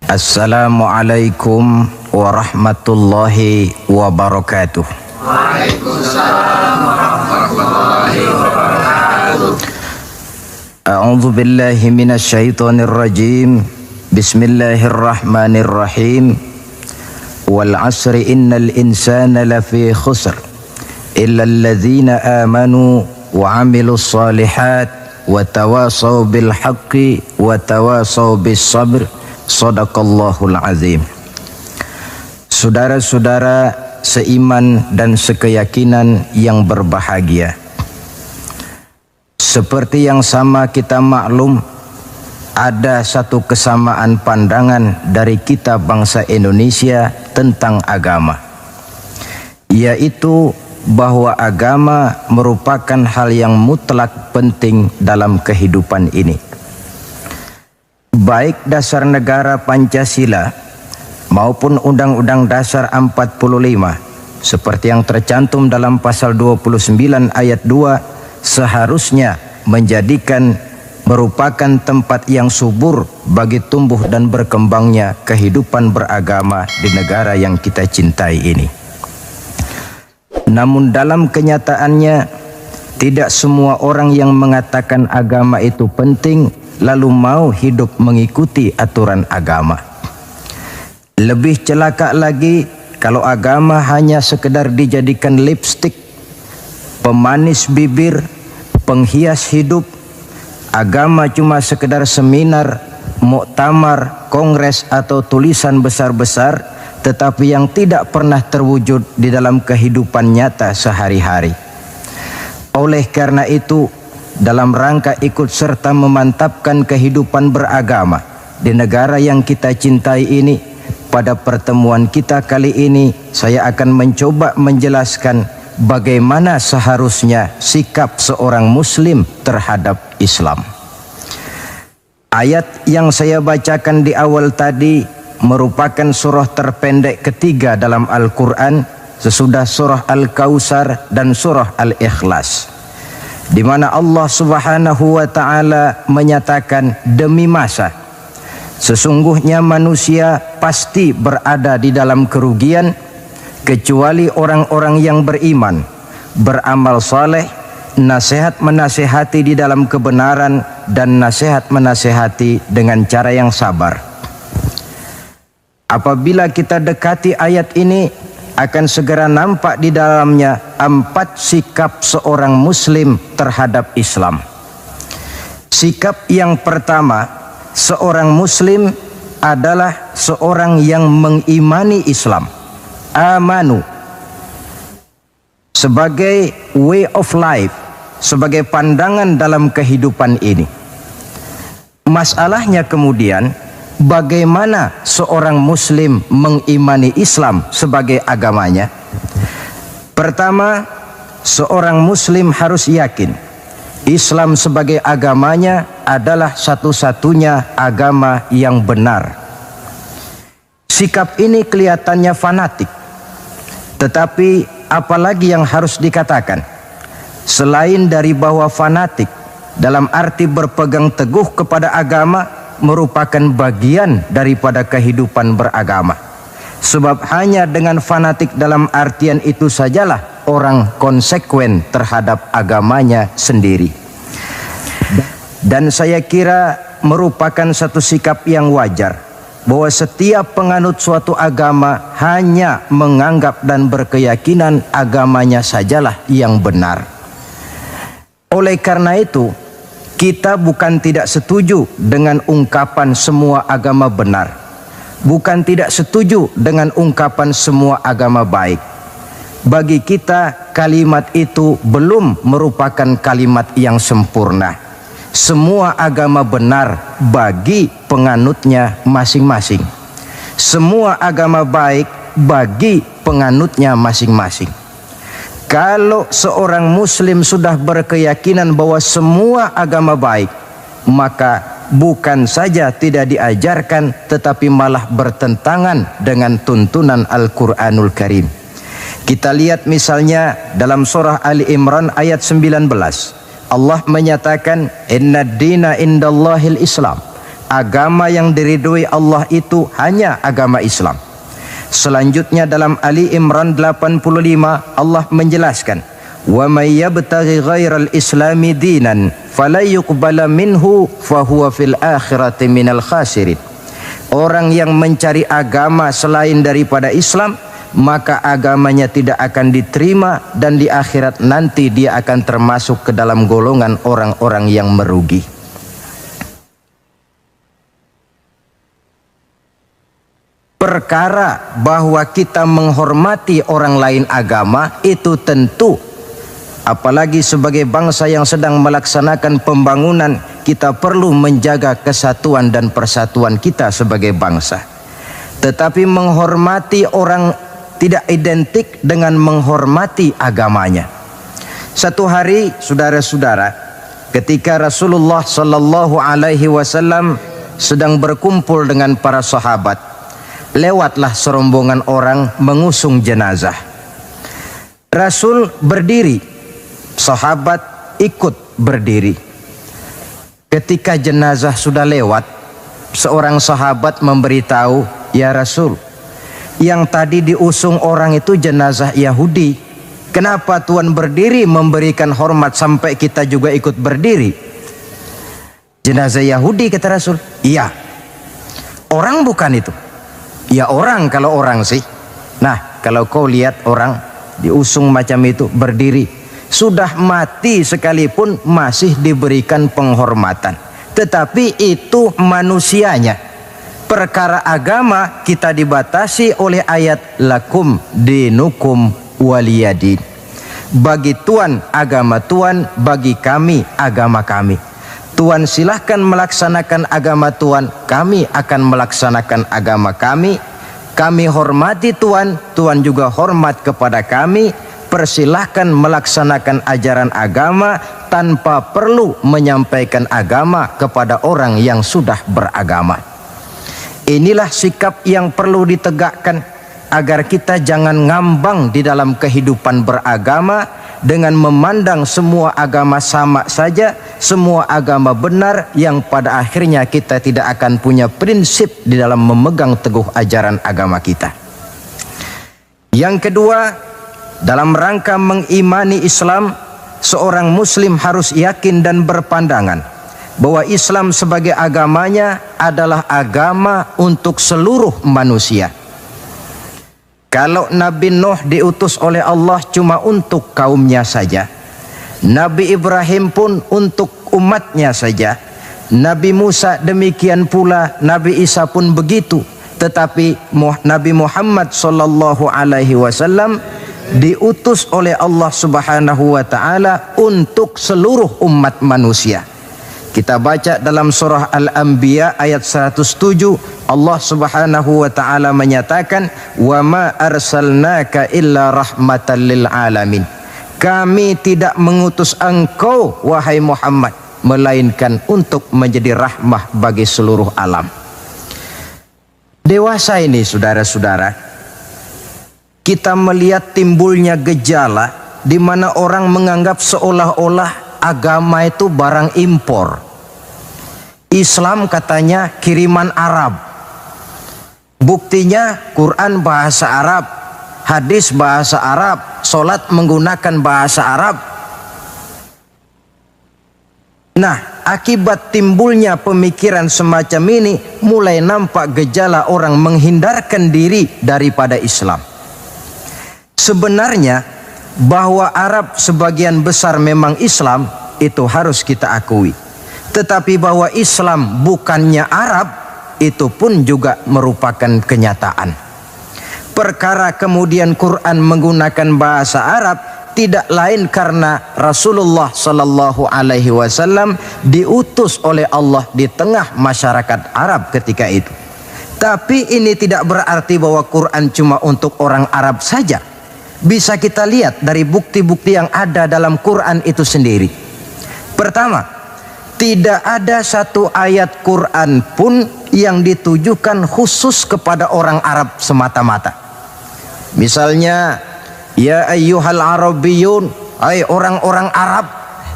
Assalamualaikum warahmatullahi wabarakatuh. Waalaikumsalam warahmatullahi wabarakatuh. A'udzu billahi minasy syaithanir rajim. Bismillahirrahmanirrahim. Wal 'asri innal insana lafi khusr illa alladzina amanu wa 'amilus shalihat wa tawasaw bil haqqi wa tawasaw bis sabr. Shadaqallahul azim. Saudara-saudara seiman dan sekeyakinan yang berbahagia, seperti yang sama kita maklum, ada satu kesamaan pandangan dari kita bangsa Indonesia tentang agama, yaitu bahwa agama merupakan hal yang mutlak penting dalam kehidupan ini. Baik dasar negara Pancasila maupun Undang-Undang Dasar 45 seperti yang tercantum dalam pasal 29 ayat 2 seharusnya menjadikan merupakan tempat yang subur bagi tumbuh dan berkembangnya kehidupan beragama di negara yang kita cintai ini. Namun dalam kenyataannya tidak semua orang yang mengatakan agama itu penting lalu mau hidup mengikuti aturan agama. Lebih celaka lagi kalau agama hanya sekedar dijadikan lipstik, pemanis bibir, penghias hidup. Agama cuma sekedar seminar, muktamar, kongres atau tulisan besar-besar, tetapi yang tidak pernah terwujud di dalam kehidupan nyata sehari-hari. Oleh karena itu, dalam rangka ikut serta memantapkan kehidupan beragama di negara yang kita cintai ini, pada pertemuan kita kali ini saya akan mencoba menjelaskan bagaimana seharusnya sikap seorang muslim terhadap Islam. Ayat yang saya bacakan di awal tadi merupakan surah terpendek ketiga dalam Al-Quran sesudah surah Al-Kautsar dan surah Al-Ikhlas, di mana Allah Subhanahu wa Ta'ala menyatakan, demi masa sesungguhnya manusia pasti berada di dalam kerugian kecuali orang-orang yang beriman, beramal saleh, nasihat menasihati di dalam kebenaran, dan nasihat menasihati dengan cara yang sabar. Apabila kita dekati ayat ini, akan segera nampak di dalamnya 4 sikap seorang muslim terhadap Islam. Sikap yang pertama, seorang muslim adalah seorang yang mengimani Islam, amanu, sebagai way of life, sebagai pandangan dalam kehidupan ini. Masalahnya kemudian, bagaimana seorang muslim mengimani Islam sebagai agamanya? Pertama, seorang muslim harus yakin Islam sebagai agamanya adalah satu-satunya agama yang benar. Sikap ini kelihatannya fanatik, tetapi apalagi yang harus dikatakan selain dari bahwa fanatik dalam arti berpegang teguh kepada agama merupakan bagian daripada kehidupan beragama. Sebab hanya dengan fanatik dalam artian itu sajalah orang konsekuen terhadap agamanya sendiri. Dan saya kira merupakan satu sikap yang wajar bahwa setiap penganut suatu agama hanya menganggap dan berkeyakinan agamanya sajalah yang benar. Oleh karena itu, kita bukan tidak setuju dengan ungkapan semua agama benar, bukan tidak setuju dengan ungkapan semua agama baik. Bagi kita kalimat itu belum merupakan kalimat yang sempurna. Semua agama benar bagi penganutnya masing-masing. Semua agama baik bagi penganutnya masing-masing. Kalau seorang muslim sudah berkeyakinan bahwa semua agama baik, maka bukan saja tidak diajarkan tetapi malah bertentangan dengan tuntunan Al-Quranul Karim. Kita lihat misalnya dalam surah Ali Imran ayat 19. Allah menyatakan, inna dina indallahil Islam. agama yang diridhoi Allah itu hanya agama Islam. Selanjutnya dalam Ali Imran 85 Allah menjelaskan, wa may yabtaghi ghairal islami dinan fala yuqbala minhu fahuwa fil akhirati minal khasirin. Orang yang mencari agama selain daripada Islam, maka agamanya tidak akan diterima dan di akhirat nanti dia akan termasuk ke dalam golongan orang-orang yang merugi. Perkara bahwa kita menghormati orang lain agama itu tentu, apalagi sebagai bangsa yang sedang melaksanakan pembangunan, kita perlu menjaga kesatuan dan persatuan kita sebagai bangsa. Tetapi menghormati orang tidak identik dengan menghormati agamanya. Satu hari, saudara-saudara, ketika Rasulullah Sallallahu Alaihi Wasallam sedang berkumpul dengan para sahabat, lewatlah serombongan orang mengusung jenazah. Rasul berdiri, sahabat ikut berdiri. Ketika jenazah sudah lewat, seorang sahabat memberitahu, ya Rasul, yang tadi diusung orang itu jenazah Yahudi. Kenapa Tuhan berdiri memberikan hormat sampai kita juga ikut berdiri? Jenazah Yahudi, kata Rasul. Iya. Orang bukan itu. Ya orang, kalau orang sih. Nah, kalau kau lihat orang diusung macam itu berdiri, sudah mati sekalipun masih diberikan penghormatan. Tetapi itu manusianya. Perkara agama kita dibatasi oleh ayat lakum dinukum waliyadin. Bagi Tuhan agama Tuhan, bagi kami agama kami. Tuhan silahkan melaksanakan agama Tuhan, kami akan melaksanakan agama kami. Kami hormati Tuhan, Tuhan juga hormat kepada kami. Persilahkan melaksanakan ajaran agama tanpa perlu menyampaikan agama kepada orang yang sudah beragama. Inilah sikap yang perlu ditegakkan agar kita jangan ngambang di dalam kehidupan beragama dengan memandang semua agama sama saja, semua agama benar, yang pada akhirnya kita tidak akan punya prinsip di dalam memegang teguh ajaran agama kita. Yang kedua, dalam rangka mengimani Islam, seorang muslim harus yakin dan berpandangan bahwa Islam sebagai agamanya adalah agama untuk seluruh manusia. Kalau Nabi Nuh diutus oleh Allah cuma untuk kaumnya saja, Nabi Ibrahim pun untuk umatnya saja, Nabi Musa demikian pula, Nabi Isa pun begitu. Tetapi Nabi Muhammad sallallahu alaihi wasallam diutus oleh Allah Subhanahu wa taala untuk seluruh umat manusia. Kita baca dalam surah Al-Anbiya ayat 107, Allah Subhanahu wa taala menyatakan, "Wa ma arsalnaka illa rahmatan lil alamin." Kami tidak mengutus engkau wahai Muhammad melainkan untuk menjadi rahmah bagi seluruh alam. Dewasa ini, saudara-saudara, kita melihat timbulnya gejala di mana orang menganggap seolah-olah agama itu barang impor. Islam katanya kiriman Arab. Buktinya Quran bahasa Arab, hadis bahasa Arab, solat menggunakan bahasa Arab. Nah, akibat timbulnya pemikiran semacam ini, mulai nampak gejala orang menghindarkan diri daripada Islam. Sebenarnya bahwa Arab sebagian besar memang Islam, itu harus kita akui. Tetapi bahwa Islam bukannya Arab, itu pun juga merupakan kenyataan. Perkara kemudian Quran menggunakan bahasa Arab tidak lain karena Rasulullah Sallallahu Alaihi Wasallam diutus oleh Allah di tengah masyarakat Arab ketika itu. Tapi ini tidak berarti bahwa Quran cuma untuk orang Arab saja. Bisa kita lihat dari bukti-bukti yang ada dalam Quran itu sendiri. Pertama, tidak ada satu ayat Quran pun yang ditujukan khusus kepada orang Arab semata-mata. Misalnya, ya ayyuhal arabiyyun, hai orang-orang Arab,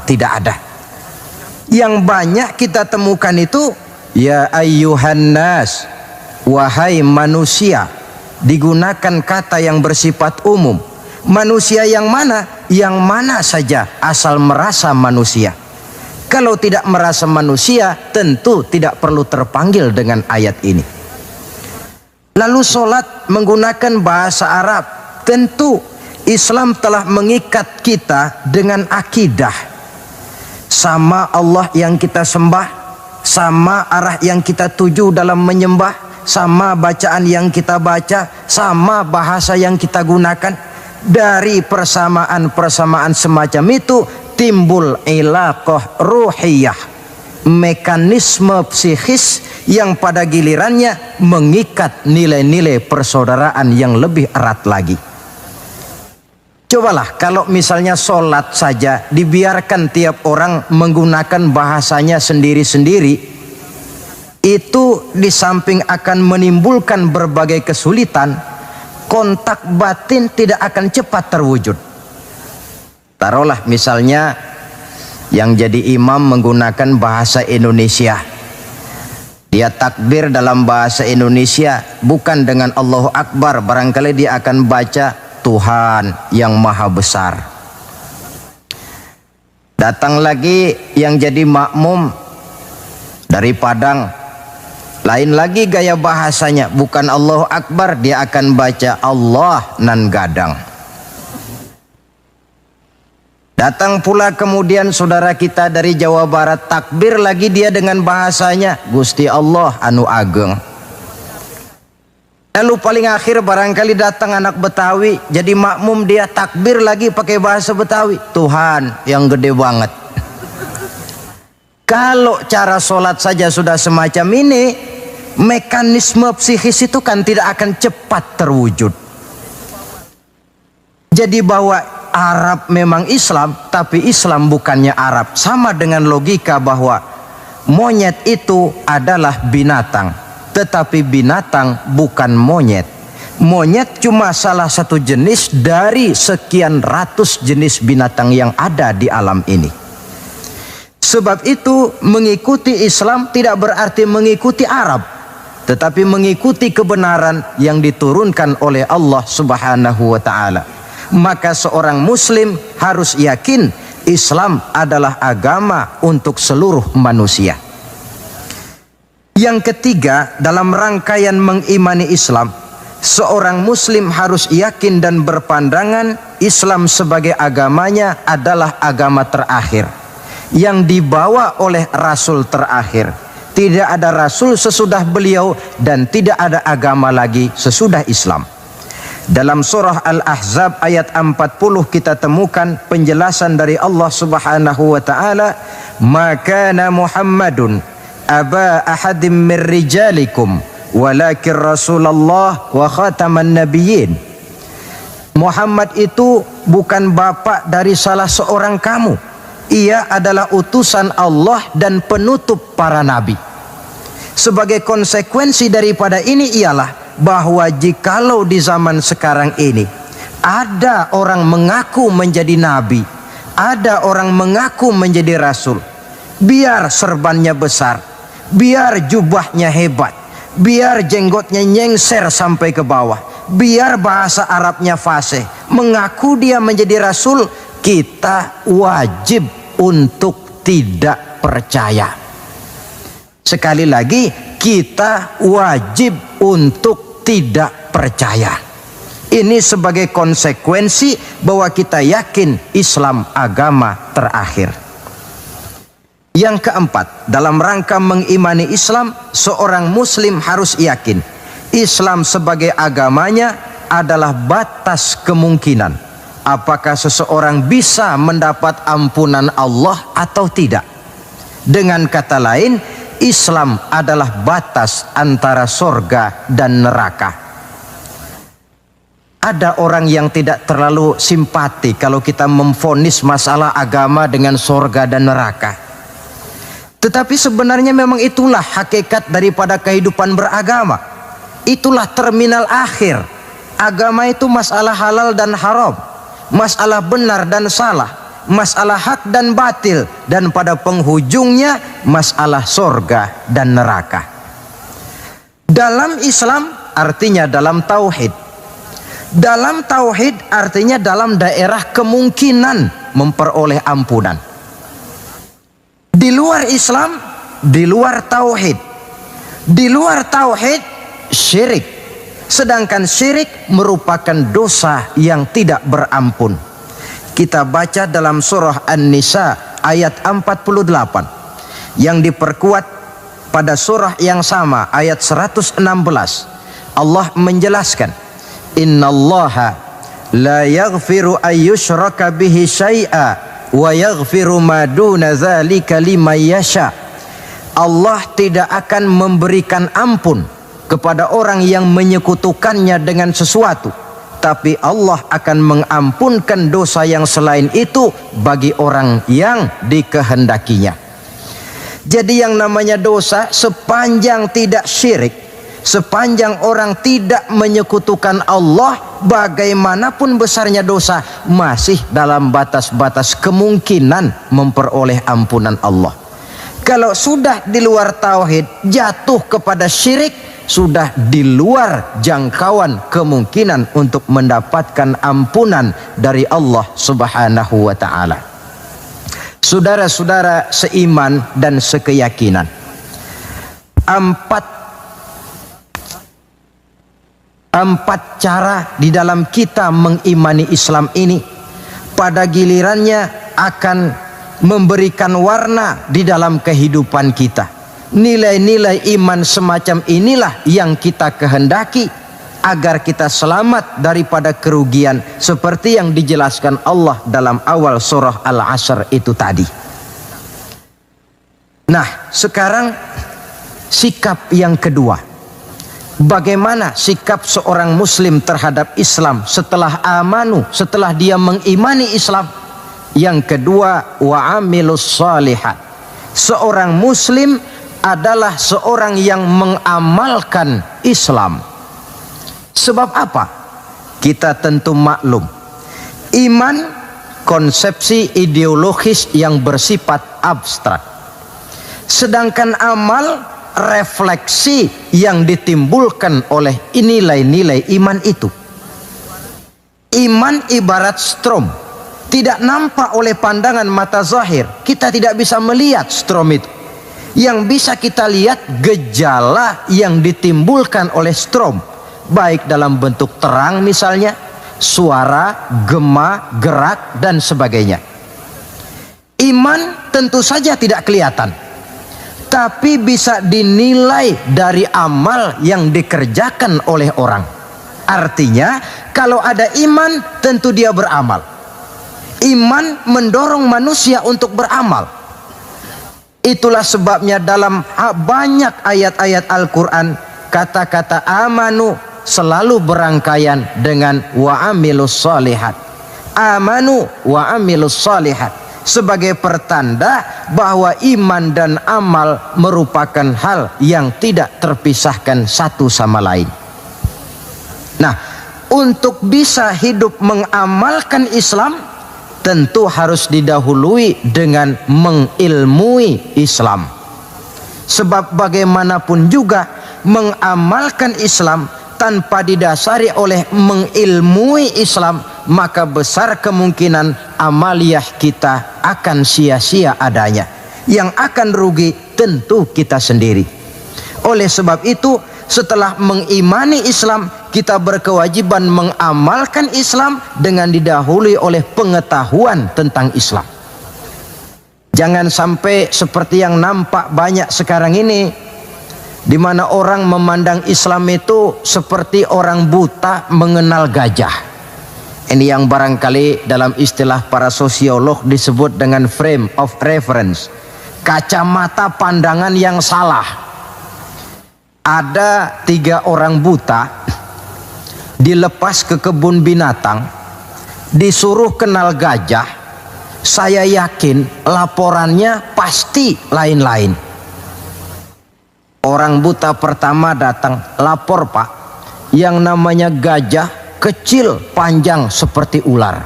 tidak ada. Yang banyak kita temukan itu Ya ayyuhan nas, wahai manusia. Digunakan kata yang bersifat umum. Manusia yang mana? Yang mana saja asal merasa manusia. Kalau tidak merasa manusia, tentu tidak perlu terpanggil dengan ayat ini. Lalu sholat menggunakan bahasa Arab. Tentu Islam telah mengikat kita dengan akidah. Sama Allah yang kita sembah, sama arah yang kita tuju dalam menyembah, sama bacaan yang kita baca, sama bahasa yang kita gunakan. Dari persamaan-persamaan semacam itu timbul ilaqah ruhiyah, mekanisme psikis yang pada gilirannya mengikat nilai-nilai persaudaraan yang lebih erat lagi. Cobalah kalau misalnya sholat saja dibiarkan tiap orang menggunakan bahasanya sendiri-sendiri, itu di samping akan menimbulkan berbagai kesulitan, kontak batin tidak akan cepat terwujud. Taruhlah misalnya yang jadi imam menggunakan bahasa Indonesia. Dia takbir dalam bahasa Indonesia bukan dengan Allahu Akbar, barangkali dia akan baca Tuhan yang Maha Besar. Datang lagi yang jadi makmum dari Padang, lain lagi gaya bahasanya, bukan Allahu Akbar, dia akan baca Allah nan gadang. Datang pula kemudian saudara kita dari Jawa Barat, takbir lagi dia dengan bahasanya Gusti Allah anu ageng. Lalu paling akhir barangkali datang anak Betawi, jadi makmum dia takbir lagi pakai bahasa Betawi, Tuhan yang gede banget. Kalau cara sholat saja sudah semacam ini, mekanisme psikis itu kan tidak akan cepat terwujud. Jadi bahwa Arab memang Islam, tapi Islam bukannya Arab. Sama dengan logika bahwa monyet itu adalah binatang, tetapi binatang bukan monyet. Monyet cuma salah satu jenis dari sekian ratus jenis binatang yang ada di alam ini. Sebab itu mengikuti Islam tidak berarti mengikuti Arab, tetapi mengikuti kebenaran yang diturunkan oleh Allah Subhanahu wa ta'ala. Maka seorang muslim harus yakin Islam adalah agama untuk seluruh manusia. Yang ketiga, dalam rangkaian mengimani Islam, seorang muslim harus yakin dan berpandangan Islam sebagai agamanya adalah agama terakhir yang dibawa oleh Rasul terakhir. Tidak ada Rasul sesudah beliau dan tidak ada agama lagi sesudah Islam. Dalam surah Al-Ahzab ayat 40 kita temukan penjelasan dari Allah Subhanahu wa ta'ala, "Maka Muhammadun aba ahadim min rijalikum walakin Rasulullah wa khataman nabiyyin." Muhammad itu bukan bapak dari salah seorang kamu. Ia adalah utusan Allah dan penutup para nabi. Sebagai konsekuensi daripada ini ialah bahwa jikalau di zaman sekarang ini ada orang mengaku menjadi nabi, ada orang mengaku menjadi rasul, biar serbannya besar, biar jubahnya hebat, biar jenggotnya nyengser sampai ke bawah, biar bahasa Arabnya fasih, mengaku dia menjadi rasul, kita wajib untuk tidak percaya. Sekali lagi, kita wajib untuk tidak percaya. Ini sebagai konsekuensi bahwa kita yakin Islam agama terakhir. Yang keempat, dalam rangka mengimani Islam, seorang muslim harus yakin Islam sebagai agamanya adalah batas kemungkinan. Apakah seseorang bisa mendapat ampunan Allah atau tidak? Dengan kata lain, Islam adalah batas antara sorga dan neraka. Ada orang yang tidak terlalu simpati kalau kita memvonis masalah agama dengan sorga dan neraka. Tetapi sebenarnya memang itulah hakikat daripada kehidupan beragama. Itulah terminal akhir. Agama itu masalah halal dan haram, masalah benar dan salah, masalah hak dan batil, dan pada penghujungnya masalah sorga dan neraka. Dalam Islam artinya dalam tauhid. Dalam tauhid artinya dalam daerah kemungkinan memperoleh ampunan. Di luar Islam, di luar tauhid. Di luar tauhid, syirik. Sedangkan syirik merupakan dosa yang tidak berampun. Kita baca dalam surah An-Nisa ayat 48 yang diperkuat pada surah yang sama ayat 116. Allah menjelaskan, innallaha la yaghfiru ayyushraka bihi syai'a wa yaghfiru ma duna dzalika liman yasha. Allah tidak akan memberikan ampun kepada orang yang menyekutukannya dengan sesuatu, tapi Allah akan mengampunkan dosa yang selain itu bagi orang yang dikehendakinya. Jadi yang namanya dosa, sepanjang tidak syirik, sepanjang orang tidak menyekutukan Allah, bagaimanapun besarnya dosa, masih dalam batas-batas kemungkinan memperoleh ampunan Allah. Kalau sudah di luar tauhid, jatuh kepada syirik, sudah di luar jangkauan kemungkinan untuk mendapatkan ampunan dari Allah Subhanahu wa ta'ala. Saudara-saudara seiman dan sekeyakinan, empat cara di dalam kita mengimani Islam ini pada gilirannya akan memberikan warna di dalam kehidupan kita. Nilai-nilai iman semacam inilah yang kita kehendaki agar kita selamat daripada kerugian seperti yang dijelaskan Allah dalam awal surah Al-Asr itu tadi. Nah, sekarang sikap yang kedua. Bagaimana sikap seorang muslim terhadap Islam setelah amanu, setelah dia mengimani Islam? Yang kedua, wa amilus shalihat. Seorang muslim adalah seorang yang mengamalkan Islam. Sebab apa? Kita tentu maklum, iman konsepsi ideologis yang bersifat abstrak, sedangkan amal refleksi yang ditimbulkan oleh nilai-nilai iman itu. Iman ibarat strom, tidak nampak oleh pandangan mata zahir. Kita tidak bisa melihat strom itu. Yang bisa kita lihat gejala yang ditimbulkan oleh strom, baik dalam bentuk terang misalnya, suara, gema, gerak, dan sebagainya. Iman tentu saja tidak kelihatan, tapi bisa dinilai dari amal yang dikerjakan oleh orang. Artinya, kalau ada iman, tentu dia beramal. Iman mendorong manusia untuk beramal. Itulah sebabnya dalam banyak ayat-ayat Al-Quran, kata-kata amanu selalu berangkaian dengan wa amilus shalihat. Amanu wa amilus shalihat, sebagai pertanda bahwa iman dan amal merupakan hal yang tidak terpisahkan satu sama lain. Nah, untuk bisa hidup mengamalkan Islam, tentu harus didahului dengan mengilmui Islam. Sebab bagaimanapun juga mengamalkan Islam tanpa didasari oleh mengilmui Islam, maka besar kemungkinan amaliyah kita akan sia-sia adanya. Yang akan rugi tentu kita sendiri. Oleh sebab itu, setelah mengimani Islam, kita berkewajiban mengamalkan Islam dengan didahului oleh pengetahuan tentang Islam. Jangan sampai seperti yang nampak banyak sekarang ini, di mana orang memandang Islam itu seperti orang buta mengenal gajah. Ini yang barangkali dalam istilah para sosiolog disebut dengan frame of reference, kacamata pandangan yang salah. Ada 3 orang buta dilepas ke kebun binatang, disuruh kenal gajah. Saya yakin laporannya pasti lain-lain. Orang buta pertama datang, lapor Pak, yang namanya gajah kecil panjang seperti ular.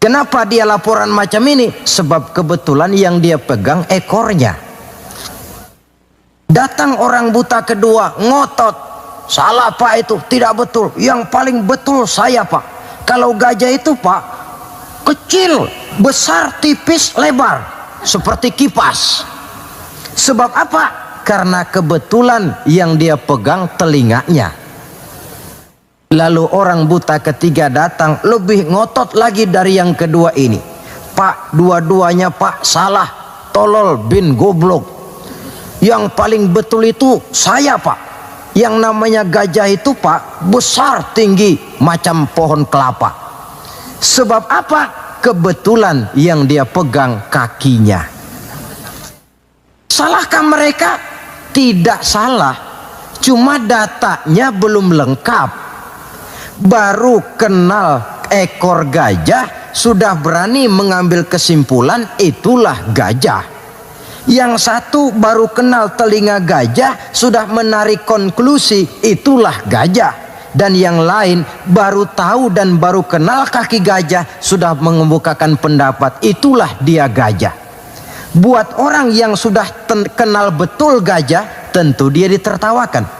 Kenapa dia laporan macam ini? Sebab kebetulan yang dia pegang ekornya. Datang orang buta kedua, ngotot. Salah Pak itu, tidak betul. Yang paling betul saya Pak. Kalau gajah itu Pak, kecil, besar, tipis, lebar. Seperti kipas. Sebab apa? Karena kebetulan yang dia pegang telinganya. Lalu orang buta ketiga datang, lebih ngotot lagi dari yang kedua ini. Pak, dua-duanya Pak salah, tolol bin goblok. Yang paling betul itu saya Pak. Yang namanya gajah itu Pak, besar tinggi macam pohon kelapa. Sebab apa? Kebetulan yang dia pegang kakinya. Salahkah mereka? Tidak salah. Cuma datanya belum lengkap. Baru kenal ekor gajah sudah berani mengambil kesimpulan itulah gajah. Yang satu baru kenal telinga gajah sudah menarik konklusi itulah gajah. Dan yang lain baru tahu dan baru kenal kaki gajah sudah mengemukakan pendapat itulah dia gajah. Buat orang yang sudah kenal betul gajah, tentu dia ditertawakan.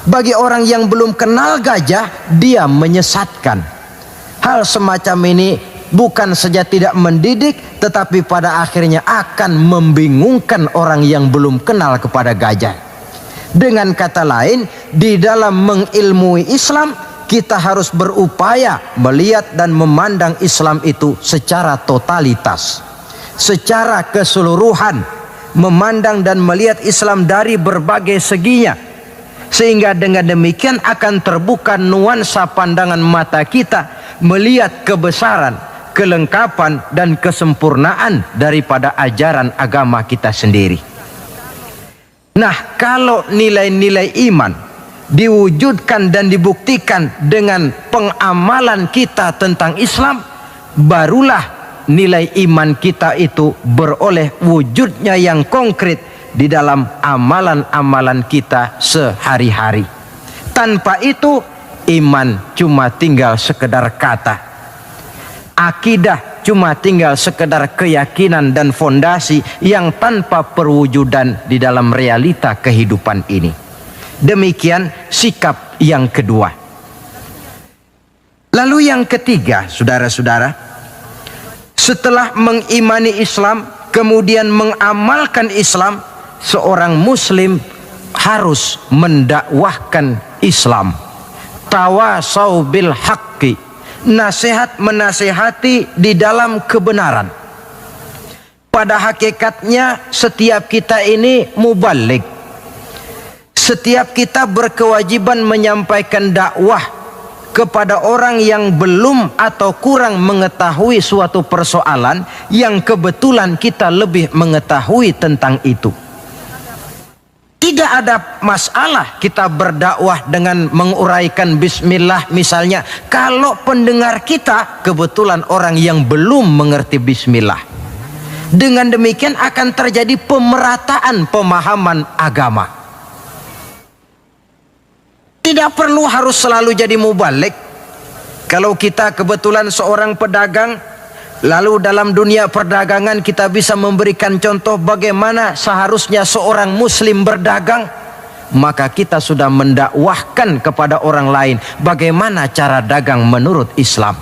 Bagi orang yang belum kenal gajah, dia menyesatkan. Hal semacam ini bukan saja tidak mendidik, tetapi pada akhirnya akan membingungkan orang yang belum kenal kepada gajah. Dengan kata lain, di dalam mengilmui Islam, kita harus berupaya melihat dan memandang Islam itu secara totalitas, secara keseluruhan, memandang dan melihat Islam dari berbagai seginya. Sehingga dengan demikian akan terbuka nuansa pandangan mata kita melihat kebesaran, kelengkapan dan kesempurnaan daripada ajaran agama kita sendiri. Nah, kalau nilai-nilai iman diwujudkan dan dibuktikan dengan pengamalan kita tentang Islam, barulah nilai iman kita itu beroleh wujudnya yang konkret di dalam amalan-amalan kita sehari-hari. Tanpa itu iman cuma tinggal sekedar kata. Akidah cuma tinggal sekedar keyakinan dan fondasi yang tanpa perwujudan di dalam realita kehidupan ini. Demikian sikap yang kedua. Lalu yang ketiga, saudara-saudara, setelah mengimani Islam kemudian mengamalkan Islam, seorang muslim harus mendakwahkan Islam. Tawasau bil haqqi, nasihat menasihati di dalam kebenaran. Pada hakikatnya setiap kita ini mubaligh. Setiap kita berkewajiban menyampaikan dakwah kepada orang yang belum atau kurang mengetahui suatu persoalan yang kebetulan kita lebih mengetahui tentang itu. Tidak ada masalah kita berdakwah dengan menguraikan bismillah misalnya, kalau pendengar kita kebetulan orang yang belum mengerti bismillah. Dengan demikian akan terjadi pemerataan pemahaman agama. Tidak perlu harus selalu jadi mubaligh. Kalau kita kebetulan seorang pedagang, lalu dalam dunia perdagangan kita bisa memberikan contoh bagaimana seharusnya seorang muslim berdagang, maka kita sudah mendakwahkan kepada orang lain bagaimana cara dagang menurut Islam.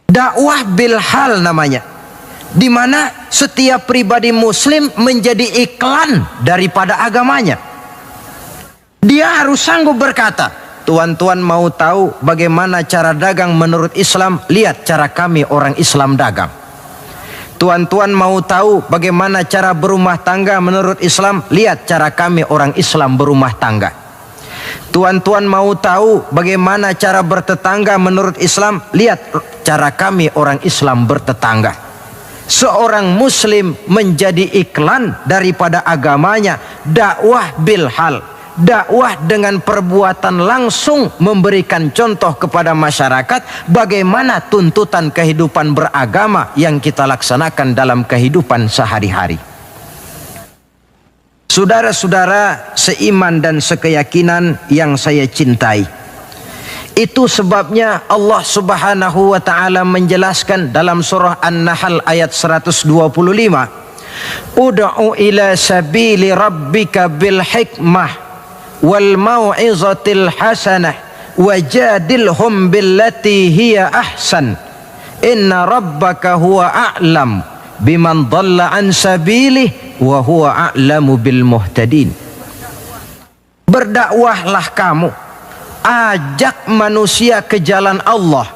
Dakwah bil hal namanya, di mana setiap pribadi muslim menjadi iklan daripada agamanya. Dia harus sanggup berkata, tuan-tuan mau tahu bagaimana cara dagang menurut Islam? Lihat cara kami orang Islam dagang. Tuan-tuan mau tahu bagaimana cara berumah tangga menurut Islam? Lihat cara kami orang Islam berumah tangga. Tuan-tuan mau tahu bagaimana cara bertetangga menurut Islam? Lihat cara kami orang Islam bertetangga. Seorang muslim menjadi iklan daripada agamanya. Dakwah bil hal, dakwah dengan perbuatan langsung, memberikan contoh kepada masyarakat bagaimana tuntutan kehidupan beragama yang kita laksanakan dalam kehidupan sehari-hari. Saudara-saudara seiman dan sekeyakinan yang saya cintai, Itu sebabnya Allah Subhanahu wa taala menjelaskan dalam surah An-Nahl ayat 125, ud'u ila sabili rabbika bil hikmah wal mau'izatil hasanah wajadilhum billati hiya ahsan inna rabbaka huwa a'lam biman dhalla an sabilih wa huwa a'lamu bil muhtadin. Berdakwahlah kamu, ajak manusia ke jalan Allah.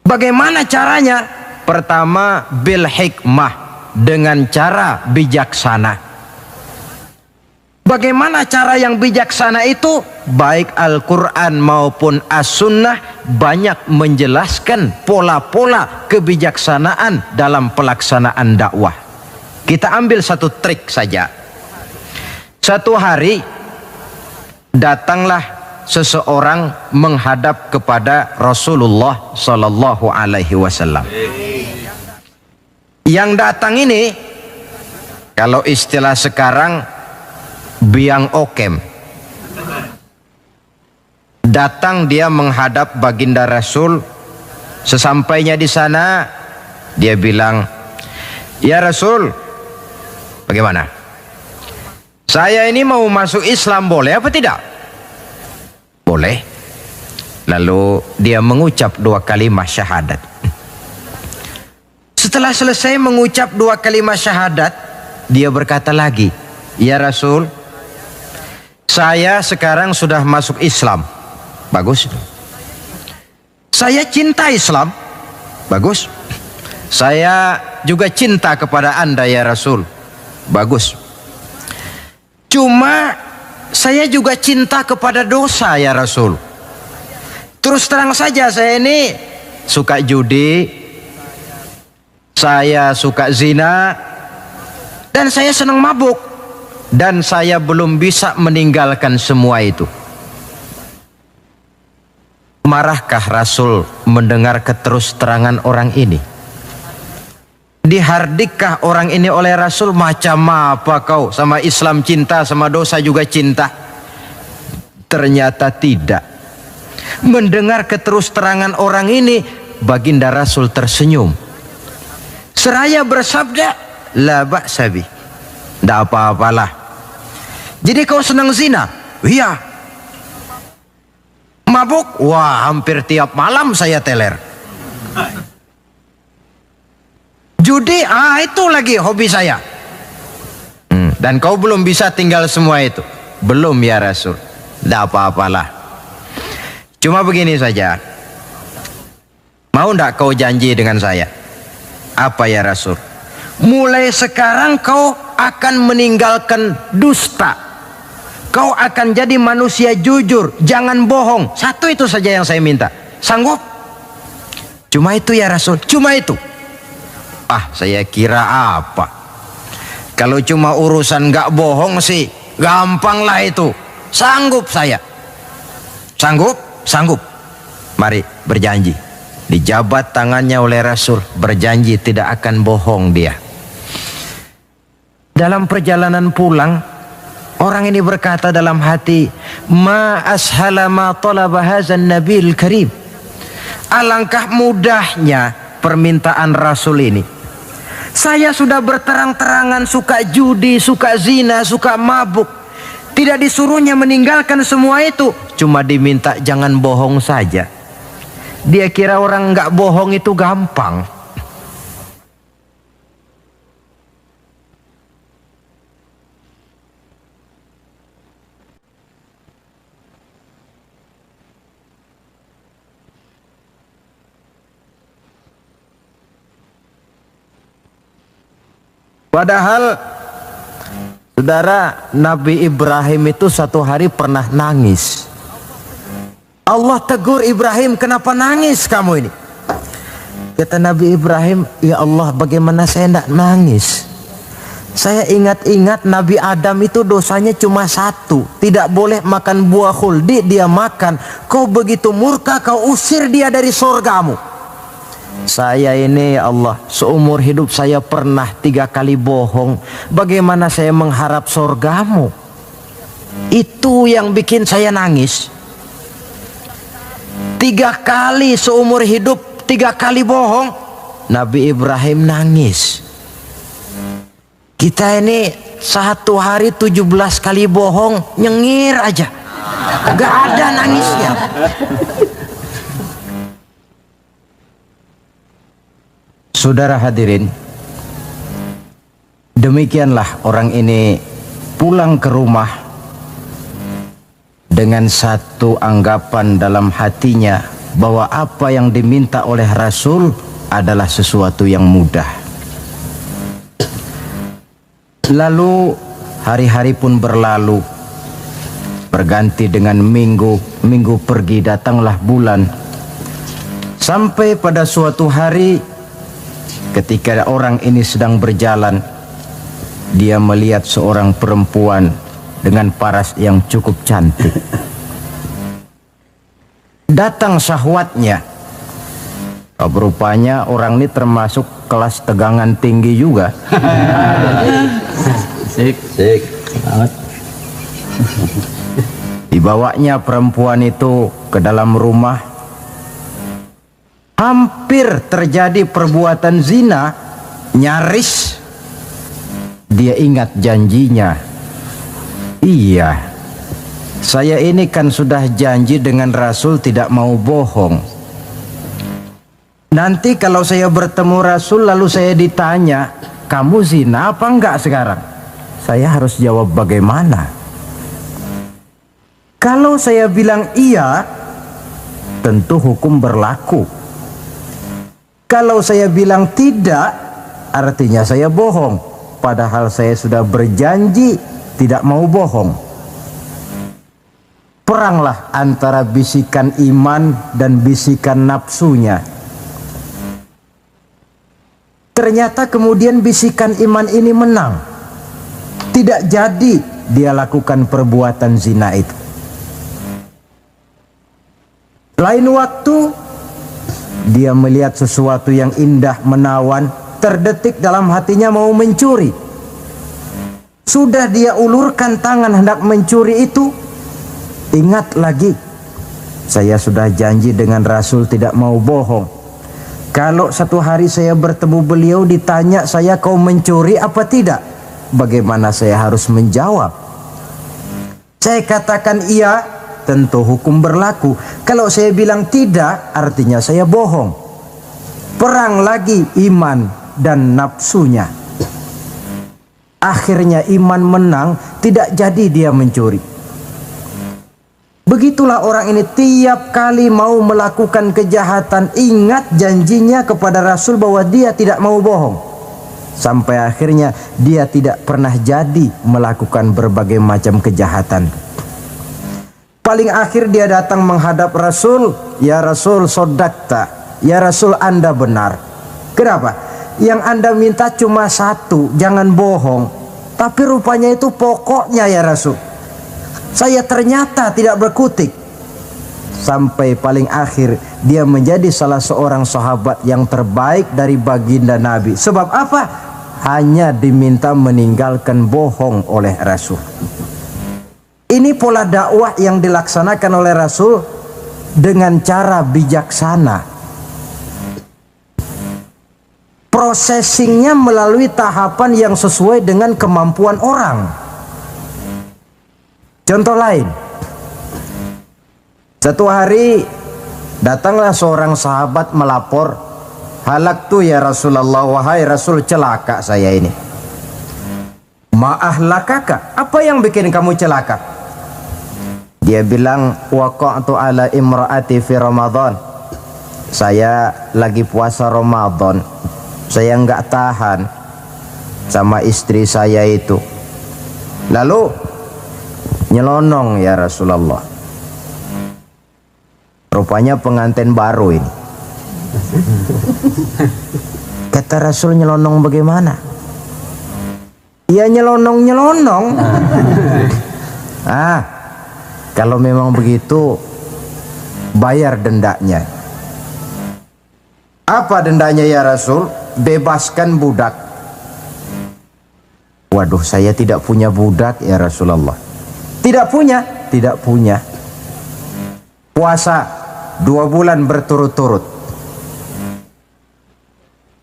Bagaimana caranya? Pertama, bil hikmah, dengan cara bijaksana. Bagaimana cara yang bijaksana itu? Baik Al-Quran maupun As-Sunnah banyak menjelaskan pola-pola kebijaksanaan dalam pelaksanaan dakwah. Kita ambil satu trik saja. Satu hari datanglah seseorang menghadap kepada Rasulullah Sallallahu Alaihi Wasallam. Yang datang ini, kalau istilah sekarang, biang okem. Datang dia menghadap baginda Rasul. Sesampainya di sana, dia bilang, ya Rasul, bagaimana? Saya ini mau masuk Islam, boleh apa tidak? Boleh. Lalu dia mengucap 2 kalimat syahadat. Setelah selesai mengucap 2 kalimat syahadat, dia berkata lagi, ya Rasul, saya sekarang sudah masuk Islam. Bagus. Saya cinta Islam. Bagus. Saya juga cinta kepada Anda ya Rasul. Bagus. Cuma saya juga cinta kepada dosa ya Rasul. Terus terang saja, saya ini suka judi, saya suka zina, dan saya senang mabuk. Dan saya belum bisa meninggalkan semua itu. Marahkah Rasul mendengar keterus terangan orang ini? Dihardikkah orang ini oleh Rasul? Macam apa kau, sama Islam cinta, sama dosa juga cinta? Ternyata tidak. Mendengar keterus terangan orang ini, baginda Rasul tersenyum. Seraya bersabda, la ba'sa bi, tidak apa-apalah. Jadi kau senang zina? Iya. Mabuk? Wah, hampir tiap malam saya teler. Judi? Itu lagi hobi saya. Dan kau belum bisa tinggal semua itu? Belum ya Rasul. Tidak apa-apalah. Cuma begini saja. Mau tidak kau janji dengan saya? Apa ya Rasul? Mulai sekarang kau akan meninggalkan dusta. Kau akan jadi manusia jujur, jangan bohong. Satu itu saja yang saya minta. Sanggup? Cuma itu ya Rasul, cuma itu. Saya kira apa? Kalau cuma urusan gak bohong sih, gampang lah itu. Sanggup saya. Sanggup? Sanggup. Mari berjanji. Dijabat tangannya oleh Rasul, berjanji tidak akan bohong dia. Dalam perjalanan pulang, orang ini berkata dalam hati, ma ashala ma talaba hadzan nabil karim. Alangkah mudahnya permintaan Rasul ini. Saya sudah berterang-terangan suka judi, suka zina, suka mabuk. Tidak disuruhnya meninggalkan semua itu, cuma diminta jangan bohong saja. Dia kira orang nggak bohong itu gampang. Padahal saudara, Nabi Ibrahim itu satu hari pernah nangis. Allah tegur Ibrahim, kenapa nangis kamu ini? Kata Nabi Ibrahim, ya Allah, bagaimana saya tidak nangis? Saya ingat-ingat Nabi Adam itu dosanya cuma satu, tidak boleh makan buah khuldi, dia makan. Kau begitu murka, kau usir dia dari surgamu. Saya ini ya Allah, seumur hidup saya pernah 3 kali bohong. Bagaimana saya mengharap surgamu? Itu yang bikin saya nangis. 3 kali seumur hidup, 3 kali bohong. Nabi Ibrahim nangis. Kita ini 1 hari 17 kali bohong, nyengir aja, gak ada nangisnya. Saudara hadirin, demikianlah orang ini pulang ke rumah dengan satu anggapan dalam hatinya bahwa apa yang diminta oleh Rasul adalah sesuatu yang mudah. Lalu hari-hari pun berlalu, berganti dengan minggu, minggu pergi, datanglah bulan. Sampai pada suatu hari ketika orang ini sedang berjalan, dia melihat seorang perempuan dengan paras yang cukup cantik. Datang syahwatnya. Rupanya orang ini termasuk kelas tegangan tinggi juga. Sik. Dibawanya perempuan itu ke dalam rumah. Hampir terjadi perbuatan zina. Nyaris dia ingat janjinya. Iya, saya ini kan sudah janji dengan Rasul tidak mau bohong. Nanti kalau saya bertemu Rasul lalu saya ditanya, kamu zina apa enggak sekarang? Saya harus jawab bagaimana? Kalau saya bilang iya, tentu hukum berlaku. Kalau saya bilang tidak, artinya saya bohong. Padahal saya sudah berjanji tidak mau bohong. Peranglah antara bisikan iman dan bisikan nafsunya. Ternyata kemudian bisikan iman ini menang. Tidak jadi dia lakukan perbuatan zina itu. Lain waktu dia melihat sesuatu yang indah menawan, terdetik dalam hatinya mau mencuri. Sudah dia ulurkan tangan hendak mencuri itu, ingat lagi, saya sudah janji dengan Rasul tidak mau bohong. Kalau satu hari saya bertemu beliau ditanya saya, kau mencuri apa tidak? Bagaimana saya harus menjawab? Saya katakan iya, tentu hukum berlaku. Kalau saya bilang tidak, artinya saya bohong. Perang lagi iman dan nafsunya. Akhirnya iman menang, tidak jadi dia mencuri. Begitulah orang ini tiap kali mau melakukan kejahatan, ingat janjinya kepada Rasul bahwa dia tidak mau bohong. Sampai akhirnya dia tidak pernah jadi melakukan berbagai macam kejahatan. Paling akhir dia datang menghadap Rasul, ya Rasul sodakta, ya Rasul Anda benar. Kenapa? Yang Anda minta cuma satu, jangan bohong. Tapi rupanya itu pokoknya ya Rasul. Saya ternyata tidak berkutik. Sampai paling akhir dia menjadi salah seorang sahabat yang terbaik dari baginda Nabi. Sebab apa? Hanya diminta meninggalkan bohong oleh Rasul. Ini pola dakwah yang dilaksanakan oleh Rasul dengan cara bijaksana. Processingnya melalui tahapan yang sesuai dengan kemampuan orang. Contoh lain, satu hari datanglah seorang sahabat melapor, halak tuh ya Rasulullah, wahai Rasul celaka saya ini. Ma'ahlakaka, apa yang bikin kamu celaka? Dia bilang, waqa'tu ala imra'ati fi Ramadan. Saya lagi puasa Ramadan, saya nggak tahan sama istri saya itu. Lalu nyelonong ya Rasulullah. Rupanya pengantin baru ini. Kata Rasul, nyelonong bagaimana? Ya nyelonong-nyelonong. Kalau memang begitu, bayar dendanya. Apa dendanya ya Rasul? Bebaskan budak. Waduh, saya tidak punya budak ya Rasulullah. Tidak punya? Tidak punya. Puasa, 2 bulan berturut-turut.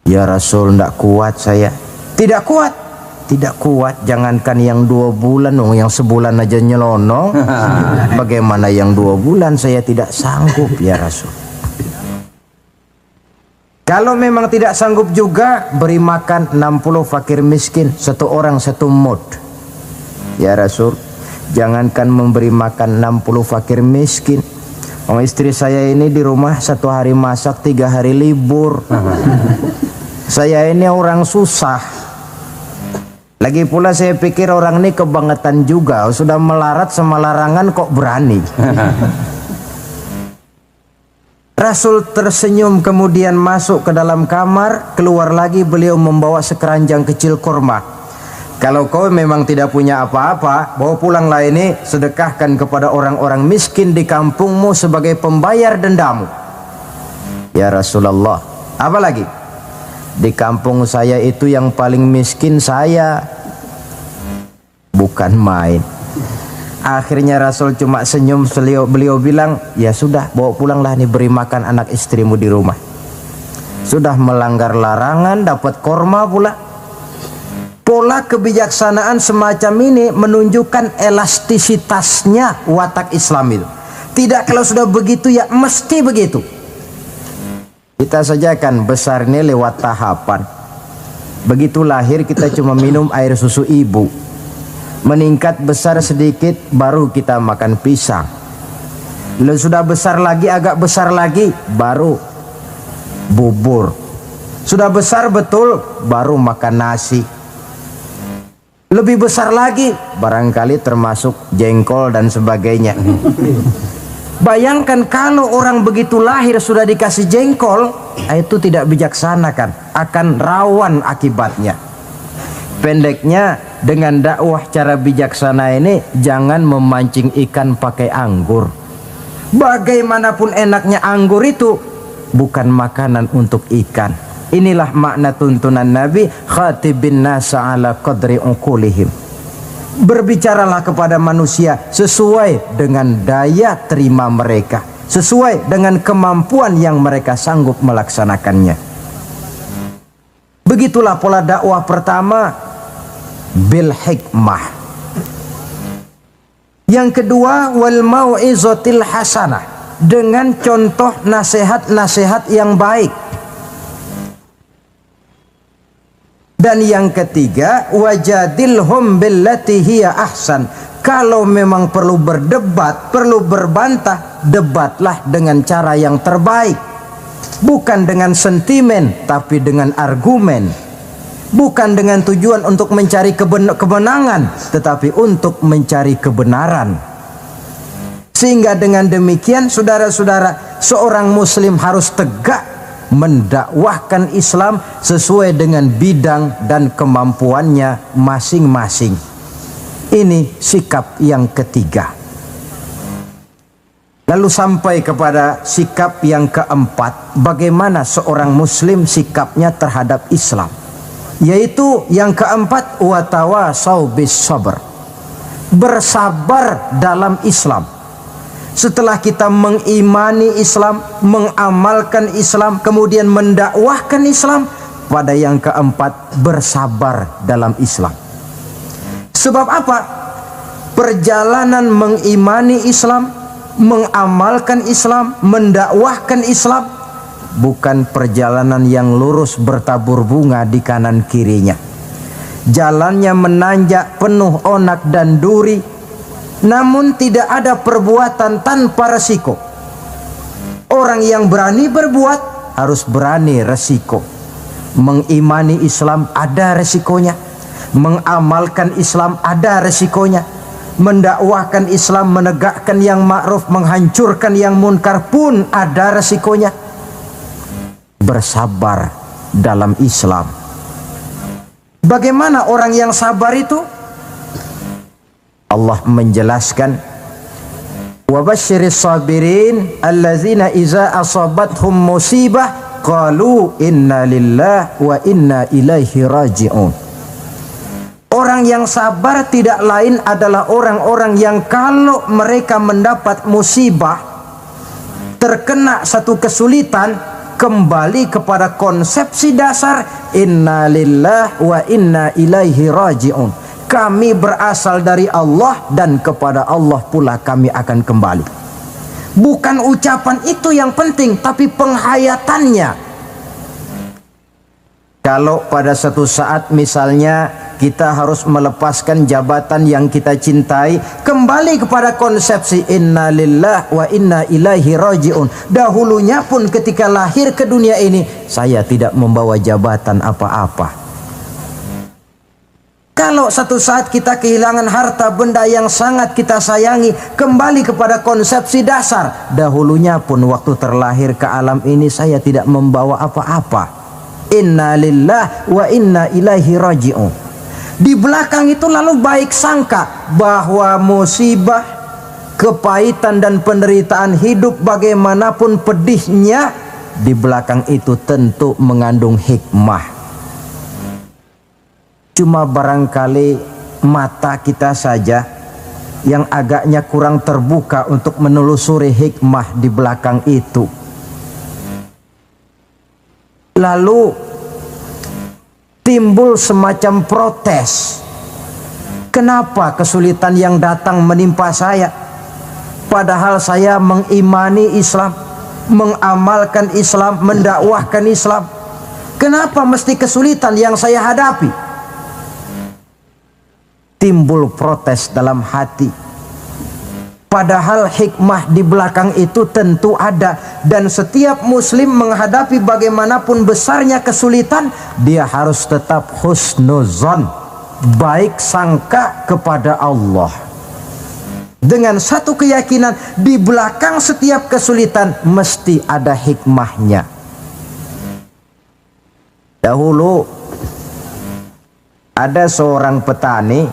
Ya Rasul, tidak kuat saya. Tidak kuat. Tidak kuat, jangankan yang 2 bulan, yang sebulan aja nyelonong. Bagaimana yang 2 bulan, saya tidak sanggup ya Rasul. Kalau memang tidak sanggup juga, beri makan 60 fakir miskin, 1 orang 1 mud. Ya Rasul, jangankan memberi makan 60 fakir miskin, istri saya ini di rumah 1 hari masak, 3 hari libur. Saya ini orang susah. Lagi pula saya pikir orang ini kebangetan juga, sudah melarat sama larangan kok berani. Rasul tersenyum kemudian masuk ke dalam kamar, keluar lagi beliau membawa sekeranjang kecil kurma. Kalau kau memang tidak punya apa-apa, bawa pulanglah ini, sedekahkan kepada orang-orang miskin di kampungmu sebagai pembayar dendamu. Ya Rasulullah, apa lagi? Di kampung saya itu yang paling miskin saya. Bukan main. Akhirnya Rasul cuma senyum, beliau bilang, ya sudah, bawa pulanglah nih, beri makan anak istrimu di rumah. Sudah melanggar larangan, dapat korma pula. Pola kebijaksanaan semacam ini menunjukkan elastisitasnya watak Islam itu. Tidak kalau sudah begitu ya mesti begitu. Kita saja kan besar ini lewat tahapan. Begitu lahir kita cuma minum air susu ibu. Meningkat besar sedikit baru kita makan pisang. Lalu sudah besar lagi, agak besar lagi, baru bubur. Sudah besar betul, baru makan nasi. Lebih besar lagi, barangkali termasuk jengkol dan sebagainya. Bayangkan kalau orang begitu lahir sudah dikasih jengkol, itu tidak bijaksana kan, akan rawan akibatnya. Pendeknya, dengan dakwah cara bijaksana ini, jangan memancing ikan pakai anggur. Bagaimanapun enaknya anggur itu, bukan makanan untuk ikan. Inilah makna tuntunan Nabi, khatibin nasa ala qadri uqulihim. Berbicaralah kepada manusia sesuai dengan daya terima mereka, sesuai dengan kemampuan yang mereka sanggup melaksanakannya. Begitulah pola dakwah pertama, bil hikmah. Yang kedua, wal mau'izatil hasanah, dengan contoh nasihat-nasihat yang baik. Dan yang ketiga, wajadilhum billati hiya ahsan. Kalau memang perlu berdebat, perlu berbantah, debatlah dengan cara yang terbaik. Bukan dengan sentimen, tapi dengan argumen. Bukan dengan tujuan untuk mencari kemenangan, tetapi untuk mencari kebenaran. Sehingga dengan demikian, saudara-saudara, seorang muslim harus tegak mendakwahkan Islam sesuai dengan bidang dan kemampuannya masing-masing. Ini sikap yang ketiga. Lalu sampai kepada sikap yang keempat, bagaimana seorang muslim sikapnya terhadap Islam, yaitu yang keempat, watawasau bis sabr, bersabar dalam Islam. Setelah kita mengimani Islam, mengamalkan Islam, kemudian mendakwahkan Islam, pada yang keempat, bersabar dalam Islam. Sebab apa? Perjalanan mengimani Islam, mengamalkan Islam, mendakwahkan Islam, bukan perjalanan yang lurus bertabur bunga di kanan kirinya. Jalannya menanjak, penuh onak dan duri. Namun tidak ada perbuatan tanpa resiko. Orang yang berani berbuat harus berani resiko. Mengimani Islam ada resikonya, mengamalkan Islam ada resikonya, mendakwahkan Islam, menegakkan yang ma'ruf, menghancurkan yang munkar pun ada resikonya. Bersabar dalam Islam. Bagaimana orang yang sabar itu? Allah menjelaskan, wa basyiris sabirin allazina iza asabathum musibah qalu inna lillahi wa inna ilaihi raji'un. Orang yang sabar tidak lain adalah orang-orang yang kalau mereka mendapat musibah, terkena satu kesulitan, kembali kepada konsepsi dasar inna lillahi wa inna ilaihi raji'un. Kami berasal dari Allah dan kepada Allah pula kami akan kembali. Bukan ucapan itu yang penting, tapi penghayatannya. Kalau pada satu saat misalnya kita harus melepaskan jabatan yang kita cintai, kembali kepada konsepsi inna lillahi wa inna ilaihi raji'un. Dahulunya pun ketika lahir ke dunia ini, saya tidak membawa jabatan apa-apa. Kalau satu saat kita kehilangan harta benda yang sangat kita sayangi, kembali kepada konsepsi dasar. Dahulunya pun waktu terlahir ke alam ini, saya tidak membawa apa-apa. Inna lillahi wa inna ilaihi raji'un. Di belakang itu lalu baik sangka bahwa musibah, kepahitan dan penderitaan hidup bagaimanapun pedihnya, di belakang itu tentu mengandung hikmah. Cuma barangkali mata kita saja yang agaknya kurang terbuka untuk menelusuri hikmah di belakang itu. Lalu timbul semacam protes. Kenapa kesulitan yang datang menimpa saya? Padahal saya mengimani Islam, mengamalkan Islam, mendakwahkan Islam. Kenapa mesti kesulitan yang saya hadapi? Timbul protes dalam hati. Padahal hikmah di belakang itu tentu ada. Dan setiap muslim menghadapi bagaimanapun besarnya kesulitan, dia harus tetap husnuzon, baik sangka kepada Allah, dengan satu keyakinan di belakang setiap kesulitan mesti ada hikmahnya. Dahulu ada seorang petani,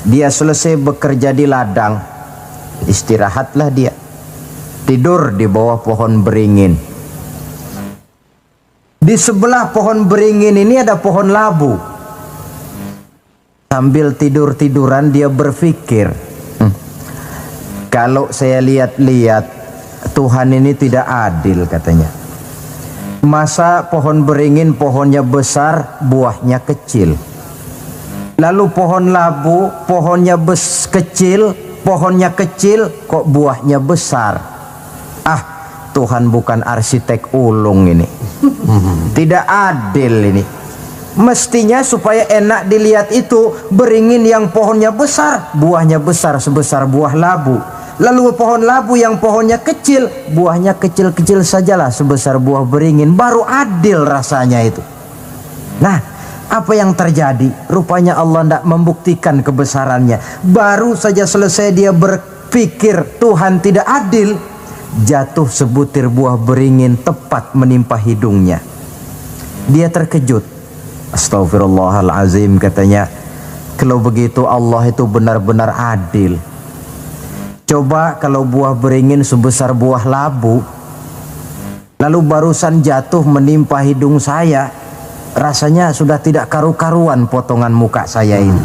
dia selesai bekerja di ladang, istirahatlah dia, tidur di bawah pohon beringin. Di sebelah pohon beringin ini ada pohon labu. Sambil tidur-tiduran dia berpikir, kalau saya lihat-lihat Tuhan ini tidak adil, katanya. Masa pohon beringin pohonnya besar, buahnya kecil. Lalu pohon labu pohonnya kecil, pohonnya kecil kok buahnya besar. Ah, Tuhan bukan arsitek ulung ini. Tidak adil ini. Mestinya supaya enak dilihat itu, beringin yang pohonnya besar, buahnya besar sebesar buah labu. Lalu pohon labu yang pohonnya kecil, buahnya kecil-kecil sajalah sebesar buah beringin. Baru adil rasanya itu. Nah, apa yang terjadi? Rupanya Allah tidak membuktikan kebesarannya. Baru saja selesai dia berpikir Tuhan tidak adil, jatuh sebutir buah beringin tepat menimpa hidungnya. Dia terkejut. Astagfirullahalazim, katanya. Kalau begitu Allah itu benar-benar adil. Coba kalau buah beringin sebesar buah labu, lalu barusan jatuh menimpa hidung saya, rasanya sudah tidak karu-karuan potongan muka saya ini.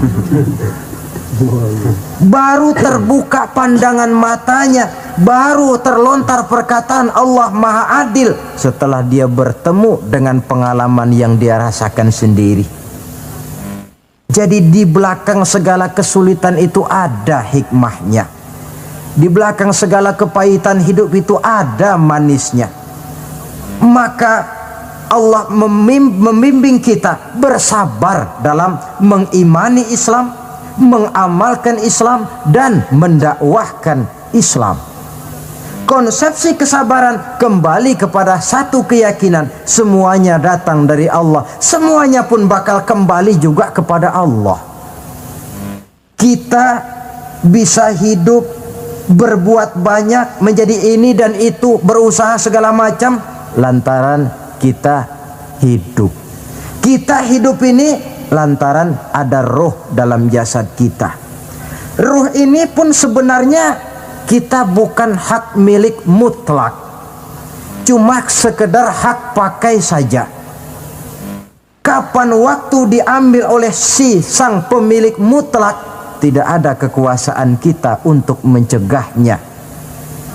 Baru terbuka pandangan matanya, baru terlontar perkataan Allah Maha Adil setelah dia bertemu dengan pengalaman yang dia rasakan sendiri. Jadi di belakang segala kesulitan itu ada hikmahnya. Di belakang segala kepahitan hidup itu ada manisnya. Maka Allah membimbing kita bersabar dalam mengimani Islam, mengamalkan Islam, dan mendakwahkan Islam. Konsepsi kesabaran kembali kepada satu keyakinan, semuanya datang dari Allah, semuanya pun bakal kembali juga kepada Allah. Kita bisa hidup, berbuat banyak, menjadi ini dan itu, berusaha segala macam lantaran kita hidup. Kita hidup ini lantaran ada roh dalam jasad kita. Roh ini pun sebenarnya kita bukan hak milik mutlak, cuma sekedar hak pakai saja. Kapan waktu diambil oleh si sang pemilik mutlak, tidak ada kekuasaan kita untuk mencegahnya.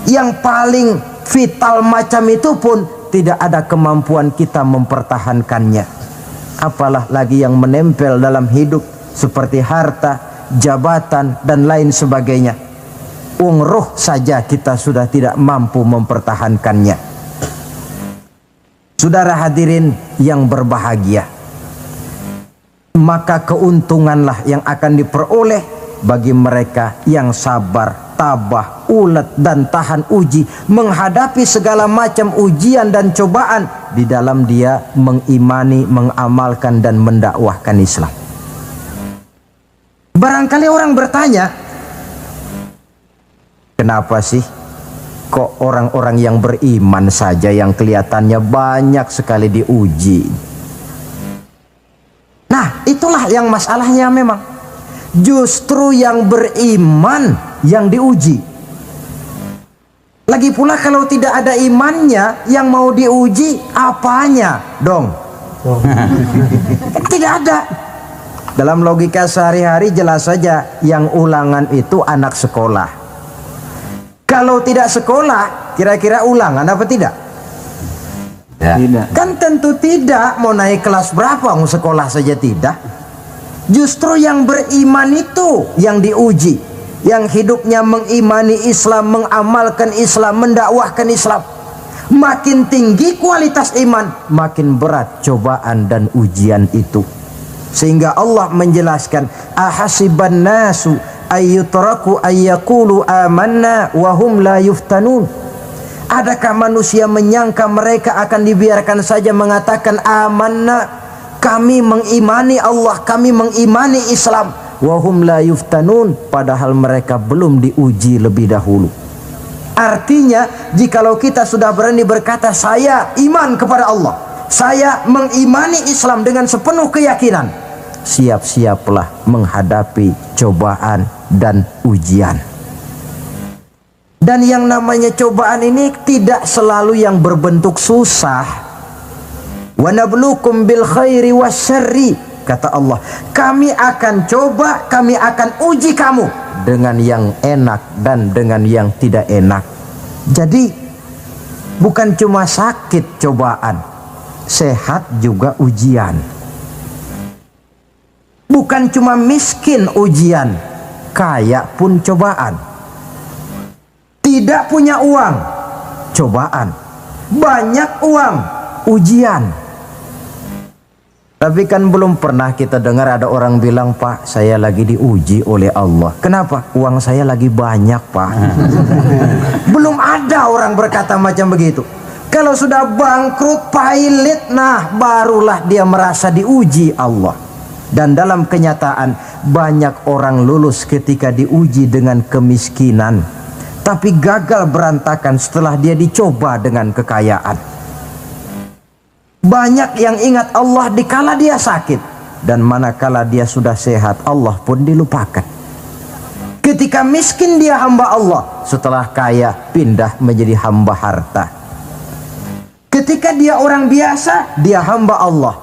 Yang paling vital macam itu pun tidak ada kemampuan kita mempertahankannya. Apalah lagi yang menempel dalam hidup seperti harta, jabatan dan lain sebagainya. Roh saja kita sudah tidak mampu mempertahankannya. Saudara hadirin yang berbahagia, maka keuntunganlah yang akan diperoleh bagi mereka yang sabar, tabah, ulet dan tahan uji menghadapi segala macam ujian dan cobaan di dalam dia mengimani, mengamalkan dan mendakwahkan Islam. Barangkali orang bertanya, kenapa sih kok orang-orang yang beriman saja yang kelihatannya banyak sekali diuji? Nah, itulah yang masalahnya memang. Justru yang beriman yang diuji. Lagi pula kalau tidak ada imannya, yang mau diuji apanya dong? Tidak ada. Dalam logika sehari-hari jelas saja yang ulangan itu anak sekolah. Kalau tidak sekolah, kira-kira ulangan apa tidak? Ya. Tidak. Kan tentu tidak. Mau naik kelas berapa, mau sekolah saja tidak. Justru yang beriman itu yang diuji, yang hidupnya mengimani Islam, mengamalkan Islam, mendakwahkan Islam. Makin tinggi kualitas iman, makin berat cobaan dan ujian itu. Sehingga Allah menjelaskan, ahasiban nasu ayyutraku ayyakulu amanna wahum la yuftanun. Adakah manusia menyangka mereka akan dibiarkan saja mengatakan amanna, kami mengimani Allah, kami mengimani Islam, wahum la yuftanun, padahal mereka belum diuji lebih dahulu. Artinya, jikalau kita sudah berani berkata saya iman kepada Allah, saya mengimani Islam dengan sepenuh keyakinan, siap-siaplah menghadapi cobaan dan ujian. Dan yang namanya cobaan ini tidak selalu yang berbentuk susah. Wa nabluukum bil khairi wasyarri, kata Allah, kami akan coba, kami akan uji kamu dengan yang enak dan dengan yang tidak enak. Jadi bukan cuma sakit cobaan, sehat juga ujian. Bukan cuma miskin ujian, kaya pun cobaan. Tidak punya uang, cobaan. Banyak uang, ujian. Tapi kan belum pernah kita dengar ada orang bilang, Pak, saya lagi diuji oleh Allah. Kenapa? Uang saya lagi banyak, Pak. Belum ada orang berkata macam begitu. Kalau sudah bangkrut, pailit, nah barulah dia merasa diuji Allah. Dan dalam kenyataan banyak orang lulus ketika diuji dengan kemiskinan, tapi gagal berantakan setelah dia dicoba dengan kekayaan. Banyak yang ingat Allah dikala dia sakit, dan manakala dia sudah sehat Allah pun dilupakan. Ketika miskin dia hamba Allah, setelah kaya pindah menjadi hamba harta. Ketika dia orang biasa, dia hamba Allah.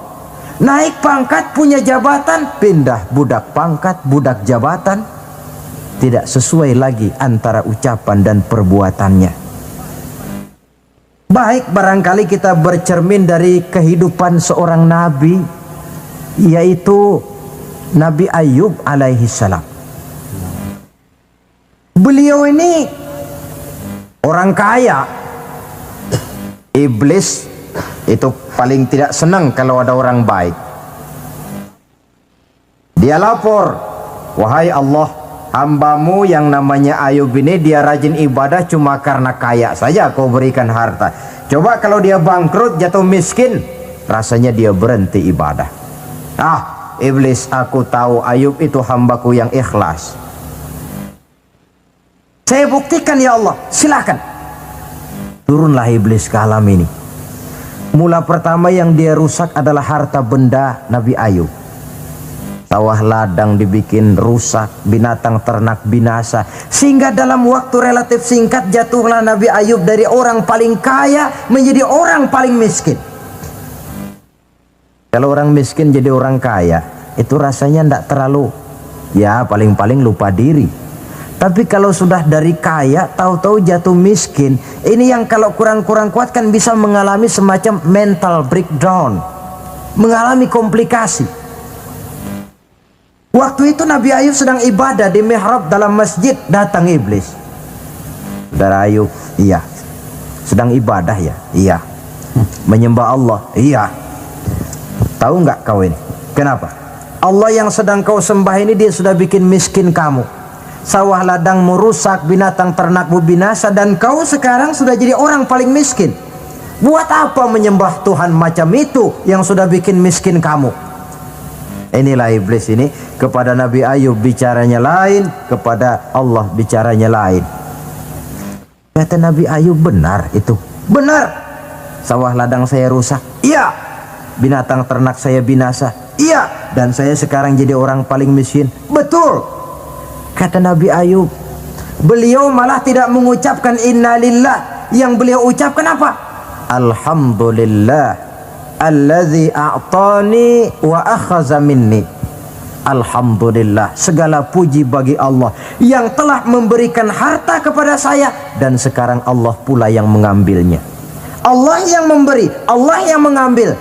Naik pangkat, punya jabatan, pindah budak pangkat, budak jabatan. Tidak sesuai lagi antara ucapan dan perbuatannya. Baik, barangkali kita bercermin dari kehidupan seorang nabi, yaitu Nabi Ayub alaihi salam. Beliau ini orang kaya. Iblis itu paling tidak senang kalau ada orang baik. Dia lapor, wahai Allah, hambamu yang namanya Ayub ini dia rajin ibadah cuma karena kaya saja kau berikan harta. Coba kalau dia bangkrut, jatuh miskin, rasanya dia berhenti ibadah. Ah, iblis, aku tahu Ayub itu hambaku yang ikhlas. Saya buktikan ya Allah, silakan. Turunlah iblis ke alam ini. Mula pertama yang dia rusak adalah harta benda Nabi Ayub. Sawah ladang dibikin rusak, binatang ternak binasa, sehingga dalam waktu relatif singkat jatuhlah Nabi Ayub dari orang paling kaya menjadi orang paling miskin. Kalau orang miskin jadi orang kaya, itu rasanya tidak terlalu, ya paling-paling lupa diri. Tapi kalau sudah dari kaya, tahu-tahu jatuh miskin, ini yang kalau kurang-kurang kuat kan bisa mengalami semacam mental breakdown, mengalami komplikasi. Waktu itu Nabi Ayub sedang ibadah di mihrab dalam masjid, datang iblis. Saudara Ayub, iya. Sedang ibadah ya? Iya. Menyembah Allah? Iya. Tahu nggak kau ini? Kenapa? Allah yang sedang kau sembah ini dia sudah bikin miskin kamu. Sawah ladangmu rusak, binatang ternakmu binasa, dan kau sekarang sudah jadi orang paling miskin. Buat apa menyembah Tuhan macam itu yang sudah bikin miskin kamu? Inilah iblis ini, kepada Nabi Ayub bicaranya lain, kepada Allah bicaranya lain. Kata Nabi Ayub, benar itu. Benar. Sawah ladang saya rusak. Iya. Binatang ternak saya binasa. Iya. Dan saya sekarang jadi orang paling miskin. Betul. Kata Nabi Ayub, beliau malah tidak mengucapkan innalillah. Yang beliau ucapkan apa? Alhamdulillah allazi a'tani wa akhaza minni. Alhamdulillah, segala puji bagi Allah yang telah memberikan harta kepada saya dan sekarang Allah pula yang mengambilnya. Allah yang memberi, Allah yang mengambil.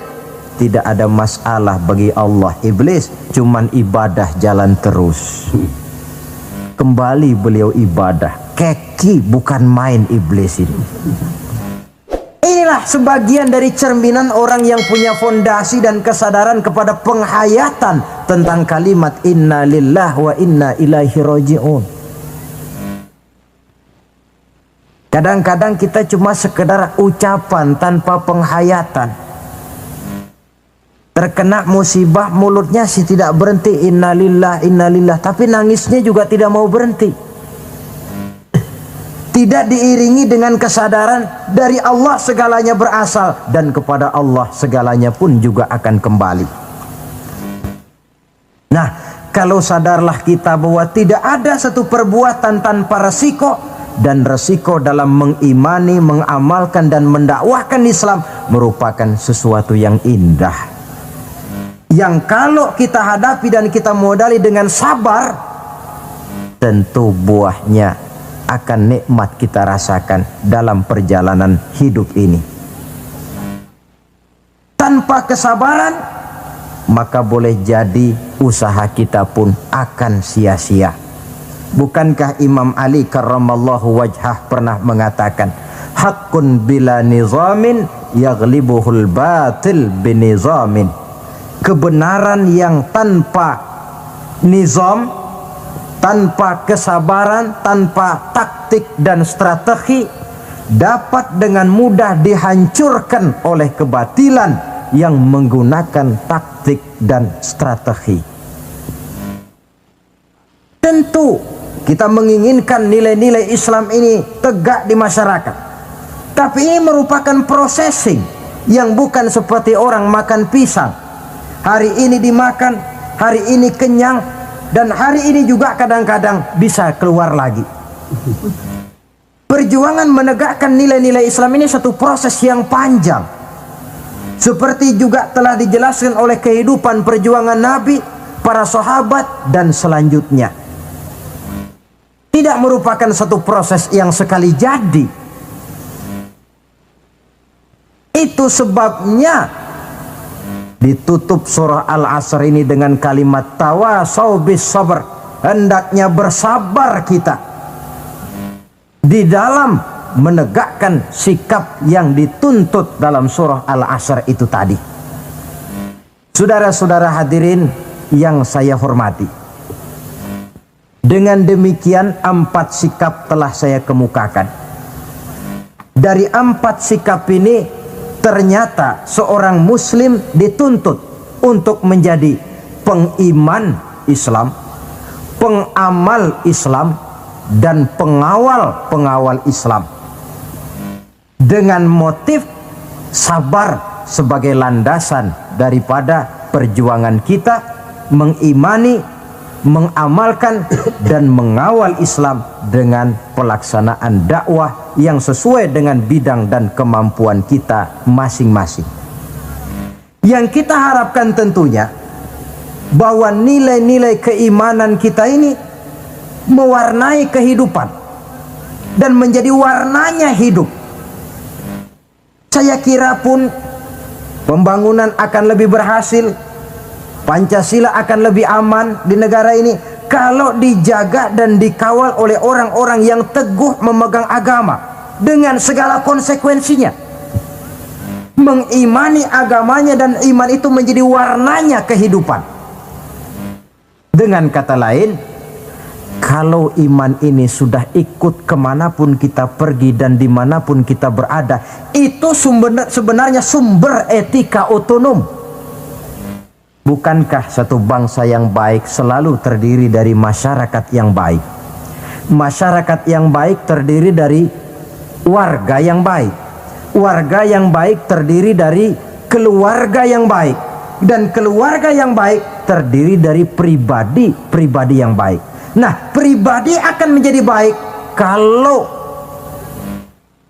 Tidak ada masalah bagi Allah. Iblis cuman ibadah jalan terus. Kembali beliau ibadah. Keki bukan main iblis ini. Inilah sebagian dari cerminan orang yang punya fondasi dan kesadaran kepada penghayatan tentang kalimat inna lillah wa inna ilaihi raji'un. Kadang-kadang kita cuma sekedar ucapan tanpa penghayatan. Terkena musibah mulutnya sih tidak berhenti innalillah, tapi nangisnya juga tidak mau berhenti. Tidak diiringi dengan kesadaran dari Allah segalanya berasal dan kepada Allah segalanya pun juga akan kembali. Nah, kalau sadarlah kita bahwa tidak ada satu perbuatan tanpa resiko, dan resiko dalam mengimani, mengamalkan dan mendakwahkan Islam merupakan sesuatu yang indah. Yang kalau kita hadapi dan kita modali dengan sabar, tentu buahnya akan nikmat kita rasakan dalam perjalanan hidup ini. Tanpa kesabaran, maka boleh jadi usaha kita pun akan sia-sia. Bukankah Imam Ali karramallahu wajhah pernah mengatakan, haqqun bila nizamin yaghlibuhul batil binizamin. Kebenaran yang tanpa nizam, tanpa kesabaran, tanpa taktik dan strategi dapat dengan mudah dihancurkan oleh kebatilan yang menggunakan taktik dan strategi. Tentu kita menginginkan nilai-nilai Islam ini tegak di masyarakat, tapi ini merupakan processing yang bukan seperti orang makan pisang. Hari ini dimakan, hari ini kenyang, dan hari ini juga kadang-kadang bisa keluar lagi. Perjuangan menegakkan nilai-nilai Islam ini satu proses yang panjang. Seperti juga telah dijelaskan oleh kehidupan perjuangan Nabi, para sahabat, dan selanjutnya. Tidak merupakan satu proses yang sekali jadi. Itu sebabnya ditutup surah Al-Asr ini dengan kalimat tawasau bis sabr. Hendaknya bersabar kita di dalam menegakkan sikap yang dituntut dalam surah Al-Asr itu tadi. Saudara-saudara hadirin yang saya hormati, dengan demikian 4 sikap telah saya kemukakan. Dari 4 sikap ini ternyata seorang muslim dituntut untuk menjadi pengiman Islam, pengamal Islam, dan pengawal Islam, dengan motif sabar sebagai landasan daripada perjuangan kita mengimani, mengamalkan dan mengawal Islam dengan pelaksanaan dakwah yang sesuai dengan bidang dan kemampuan kita masing-masing. Yang kita harapkan tentunya bahwa nilai-nilai keimanan kita ini mewarnai kehidupan dan menjadi warnanya hidup. Saya kira pun pembangunan akan lebih berhasil, Pancasila akan lebih aman di negara ini kalau dijaga dan dikawal oleh orang-orang yang teguh memegang agama dengan segala konsekuensinya. Mengimani agamanya dan iman itu menjadi warnanya kehidupan. Dengan kata lain, kalau iman ini sudah ikut kemanapun kita pergi dan dimanapun kita berada, itu sebenarnya sumber etika otonom. Bukankah satu bangsa yang baik selalu terdiri dari masyarakat yang baik? Masyarakat yang baik terdiri dari warga yang baik. Warga yang baik terdiri dari keluarga yang baik. Dan keluarga yang baik terdiri dari pribadi yang baik. Nah, pribadi akan menjadi baik kalau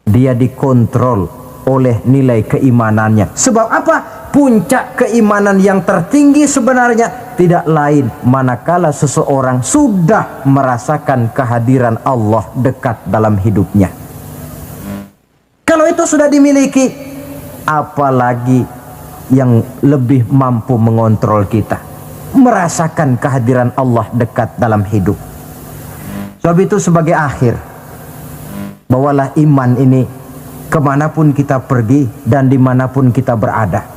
dia dikontrol oleh nilai keimanannya. Sebab apa? Puncak keimanan yang tertinggi sebenarnya tidak lain manakala seseorang sudah merasakan kehadiran Allah dekat dalam hidupnya. Kalau itu sudah dimiliki, apalagi yang lebih mampu mengontrol kita, merasakan kehadiran Allah dekat dalam hidup. Sebab itu sebagai akhir, bawalah iman ini kemanapun kita pergi dan dimanapun kita berada.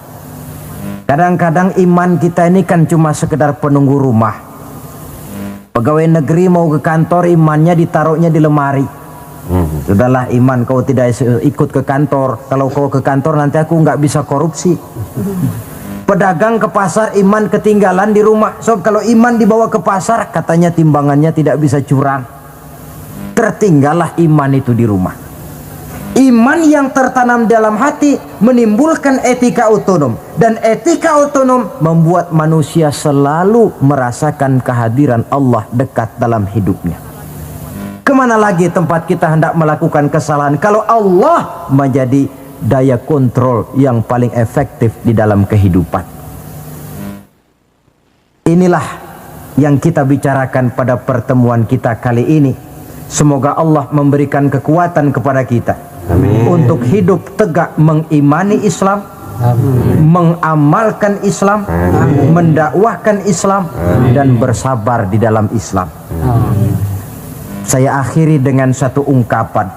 Kadang-kadang iman kita ini kan cuma sekedar penunggu rumah. Pegawai negeri mau ke kantor, imannya ditaruhnya di lemari. Sudahlah iman, kau tidak ikut ke kantor. Kalau kau ke kantor nanti aku nggak bisa korupsi. Pedagang ke pasar, iman ketinggalan di rumah. So kalau iman dibawa ke pasar, katanya timbangannya tidak bisa curang. Tertinggallah iman itu di rumah. Iman yang tertanam dalam hati menimbulkan etika otonom. Dan etika otonom membuat manusia selalu merasakan kehadiran Allah dekat dalam hidupnya. Kemana lagi tempat kita hendak melakukan kesalahan kalau Allah menjadi daya kontrol yang paling efektif di dalam kehidupan. Inilah yang kita bicarakan pada pertemuan kita kali ini. Semoga Allah memberikan kekuatan kepada kita. Amin. Untuk hidup tegak mengimani Islam. Amin. Mengamalkan Islam. Amin. Mendakwahkan Islam. Amin. Dan bersabar di dalam Islam. Amin. Saya akhiri dengan satu ungkapan.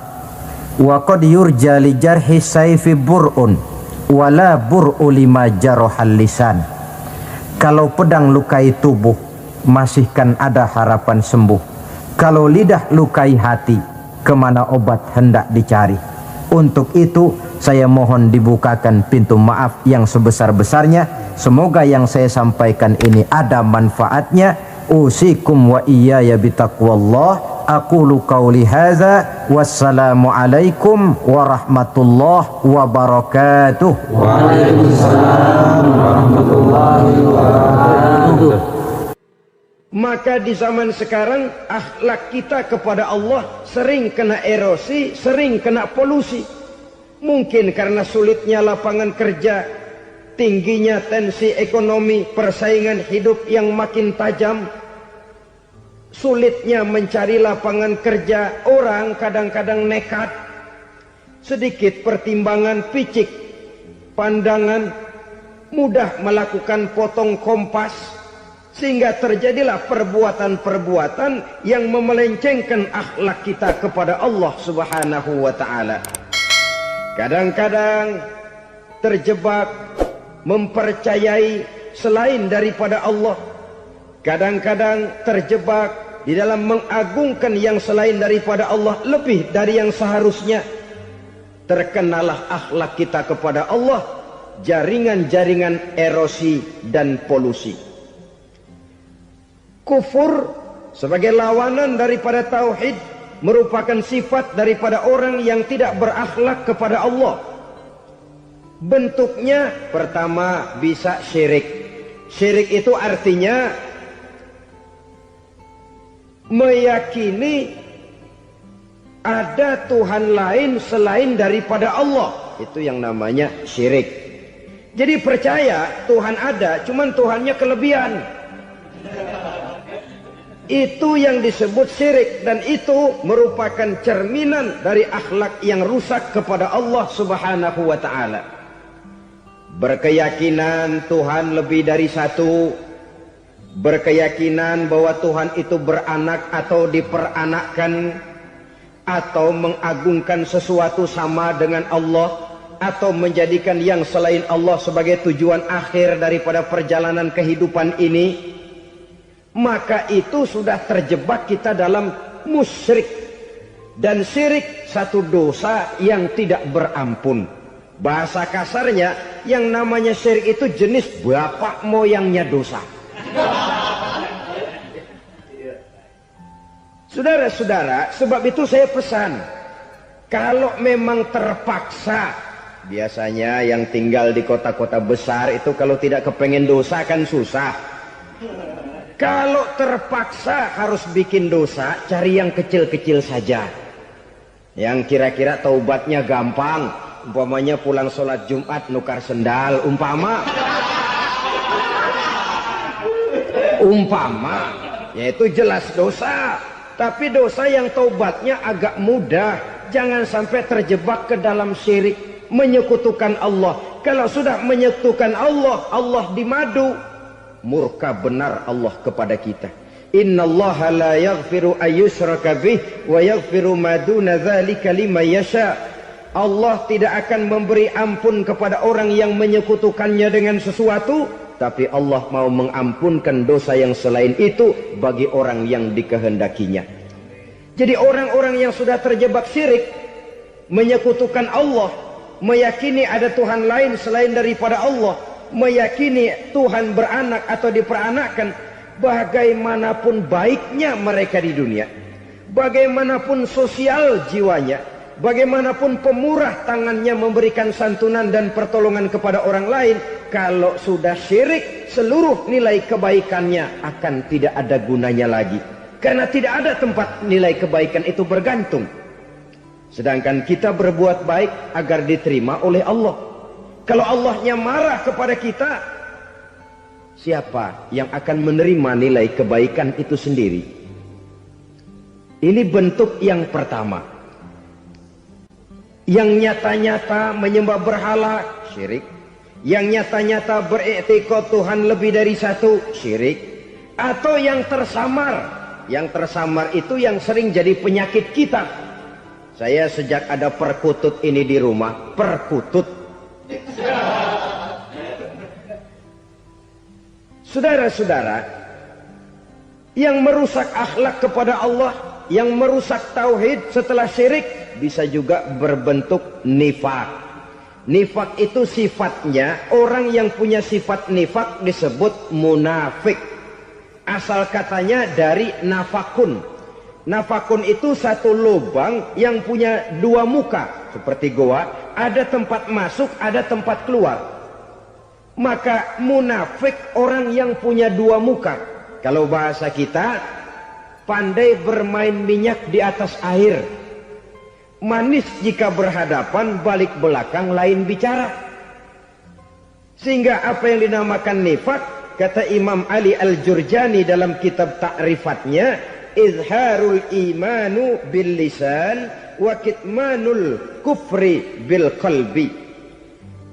Wa qad yurja li jarhi sayfi bur'un wala bur'u lima jarahal lisan. Kalau pedang lukai tubuh, masihkan ada harapan sembuh. Kalau lidah lukai hati, kemana obat hendak dicari. Untuk itu saya mohon dibukakan pintu maaf yang sebesar-besarnya. Semoga yang saya sampaikan ini ada manfaatnya. Usikum wa iyaya bitaqwallah. Aqulu qawli hadza. Wassalamu alaikum warahmatullahi wabarakatuh. Waalaikumsalam warahmatullahi wabarakatuh. Maka di zaman sekarang akhlak kita kepada Allah sering kena erosi, sering kena polusi. Mungkin karena sulitnya lapangan kerja, tingginya tensi ekonomi, persaingan hidup yang makin tajam, sulitnya mencari lapangan kerja, orang kadang-kadang nekat. Sedikit pertimbangan picik, pandangan, mudah melakukan potong kompas, sehingga terjadilah perbuatan-perbuatan yang memelencengkan akhlak kita kepada Allah Subhanahu wa ta'ala. Kadang-kadang terjebak mempercayai selain daripada Allah. Kadang-kadang terjebak di dalam mengagungkan yang selain daripada Allah lebih dari yang seharusnya. Terkenalah akhlak kita kepada Allah jaringan-jaringan erosi dan polusi. Kufur sebagai lawanan daripada tauhid merupakan sifat daripada orang yang tidak berakhlak kepada Allah. Bentuknya pertama bisa syirik. Syirik itu artinya meyakini ada Tuhan lain selain daripada Allah. Itu yang namanya syirik. Jadi percaya Tuhan ada, cuman Tuhannya kelebihan. Itu yang disebut syirik, dan itu merupakan cerminan dari akhlak yang rusak kepada Allah Subhanahu wa taala. Berkeyakinan Tuhan lebih dari satu, berkeyakinan bahwa Tuhan itu beranak atau diperanakkan, atau mengagungkan sesuatu sama dengan Allah, atau menjadikan yang selain Allah sebagai tujuan akhir daripada perjalanan kehidupan ini, maka itu sudah terjebak kita dalam musyrik. Dan syirik satu dosa yang tidak berampun. Bahasa kasarnya, yang namanya syirik itu jenis bapak moyangnya dosa. Saudara-saudara, sebab itu saya pesan, kalau memang terpaksa, biasanya yang tinggal di kota-kota besar itu kalau tidak kepengen dosa kan susah. Kalau terpaksa harus bikin dosa, cari yang kecil-kecil saja, yang kira-kira taubatnya gampang. Umpamanya pulang sholat Jumat nukar sendal, umpama, yaitu jelas dosa. Tapi dosa yang taubatnya agak mudah. Jangan sampai terjebak ke dalam syirik, menyekutukan Allah. Kalau sudah menyekutukan Allah, Allah dimadu, murka benar Allah kepada kita. Innallaha la yaghfiru ayyushraka bih wa yaghfiru ma duna dzalika liman yasha. Allah tidak akan memberi ampun kepada orang yang menyekutukannya dengan sesuatu, tapi Allah mau mengampunkan dosa yang selain itu bagi orang yang dikehendakinya. Jadi orang-orang yang sudah terjebak syirik, menyekutukan Allah, meyakini ada Tuhan lain selain daripada Allah, meyakini Tuhan beranak atau diperanakkan, bagaimanapun baiknya mereka di dunia, bagaimanapun sosial jiwanya, bagaimanapun pemurah tangannya memberikan santunan dan pertolongan kepada orang lain, kalau sudah syirik, seluruh nilai kebaikannya akan tidak ada gunanya lagi. Karena tidak ada tempat nilai kebaikan itu bergantung. Sedangkan kita berbuat baik agar diterima oleh Allah. Kalau Allahnya marah kepada kita, siapa yang akan menerima nilai kebaikan itu sendiri? Ini bentuk yang pertama. Yang nyata-nyata menyembah berhala, syirik. Yang nyata-nyata beriktikad Tuhan lebih dari satu, syirik. Atau yang tersamar. Yang tersamar itu yang sering jadi penyakit kita. Saya sejak ada perkutut ini di rumah, perkutut. Saudara-saudara, yang merusak akhlak kepada Allah, yang merusak tauhid setelah syirik, bisa juga berbentuk nifak. Nifak itu sifatnya, orang yang punya sifat nifak disebut munafik. Asal katanya dari nafakun. Nafakun itu satu lubang yang punya dua muka, seperti goa, ada tempat masuk, ada tempat keluar. Maka munafik orang yang punya dua muka. Kalau bahasa kita, pandai bermain minyak di atas air. Manis jika berhadapan, balik belakang lain bicara. Sehingga apa yang dinamakan nifak, kata Imam Ali Al-Jurjani dalam kitab ta'rifatnya, izharul imanu bil lisan wa kitmanul kufri bil qalbi.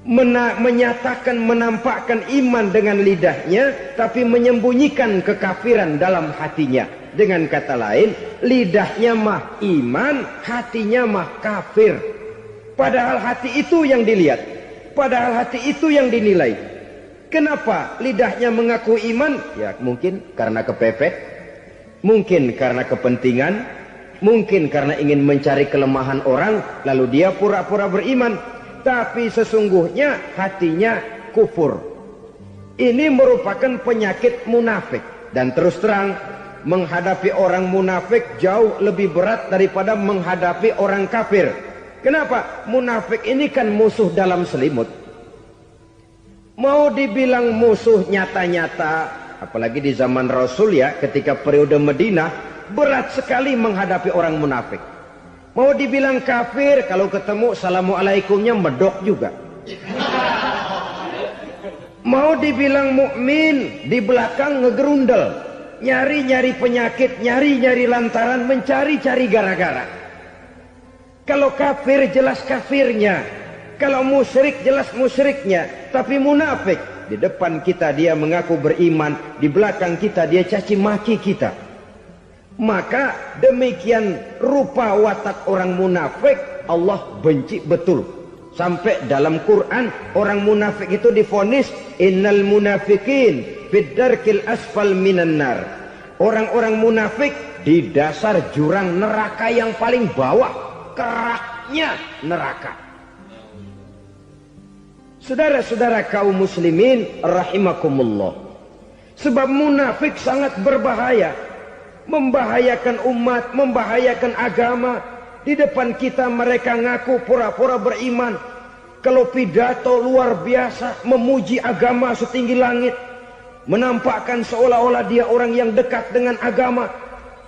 Menyatakan, menampakkan iman dengan lidahnya, tapi menyembunyikan kekafiran dalam hatinya. Dengan kata lain, lidahnya mah iman, hatinya mah kafir. Padahal hati itu yang dilihat, padahal hati itu yang dinilai. Kenapa lidahnya mengaku iman? Ya mungkin karena kepepet, mungkin karena kepentingan, mungkin karena ingin mencari kelemahan orang, lalu dia pura-pura beriman. Tapi sesungguhnya hatinya kufur. Ini merupakan penyakit munafik. Dan terus terang, menghadapi orang munafik jauh lebih berat daripada menghadapi orang kafir. Kenapa? Munafik ini kan musuh dalam selimut. Mau dibilang musuh nyata-nyata, apalagi di zaman Rasul ya, ketika periode Madinah, berat sekali menghadapi orang munafik. Mau dibilang kafir, kalau ketemu assalamualaikumnya medok juga. Mau dibilang mukmin, di belakang ngegerundel. nyari-nyari penyakit, nyari-nyari lantaran, mencari-cari gara-gara. Kalau kafir jelas kafirnya, kalau musyrik jelas musyriknya. Tapi munafik, di depan kita dia mengaku beriman, di belakang kita dia caci maki kita. Maka demikian rupa watak orang munafik Allah benci betul. Sampai dalam Quran orang munafik itu divonis innal munafikin fid darkil asfal minan nar. Orang-orang munafik di dasar jurang neraka yang paling bawah, keraknya neraka. Saudara-saudara kaum muslimin rahimakumullah. Sebab munafik sangat berbahaya, membahayakan umat, membahayakan agama. Di depan kita mereka ngaku pura-pura beriman. Kalau pidato luar biasa, memuji agama setinggi langit, menampakkan seolah-olah dia orang yang dekat dengan agama.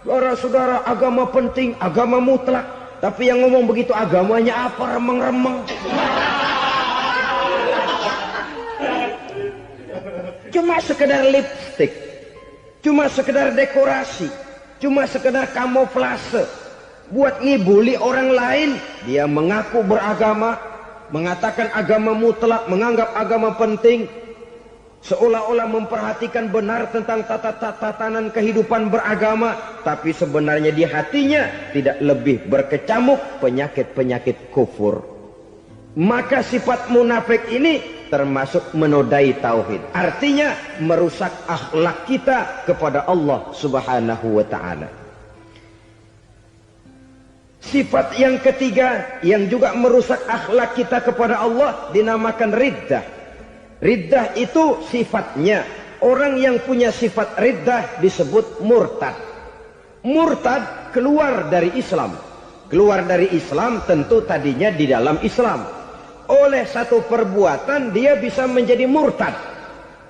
Saudara-saudara, agama penting, agama mutlak. Tapi yang ngomong begitu agamanya apa? Remeng-remeng. Cuma sekedar lipstick, cuma sekedar dekorasi, cuma sekedar kamuflase. Buat ngibuli orang lain, dia mengaku beragama, mengatakan agama mutlak, menganggap agama penting, seolah-olah memperhatikan benar tentang tatanan kehidupan beragama, tapi sebenarnya di hatinya tidak lebih berkecamuk penyakit-penyakit kufur. Maka sifat munafik ini termasuk menodai tauhid, artinya merusak akhlak kita kepada Allah Subhanahu wa ta'ala. Sifat yang ketiga yang juga merusak akhlak kita kepada Allah dinamakan riddah. Riddah itu sifatnya, orang yang punya sifat riddah disebut murtad. Murtad keluar dari Islam. Keluar dari Islam tentu tadinya di dalam Islam. Oleh satu perbuatan dia bisa menjadi murtad.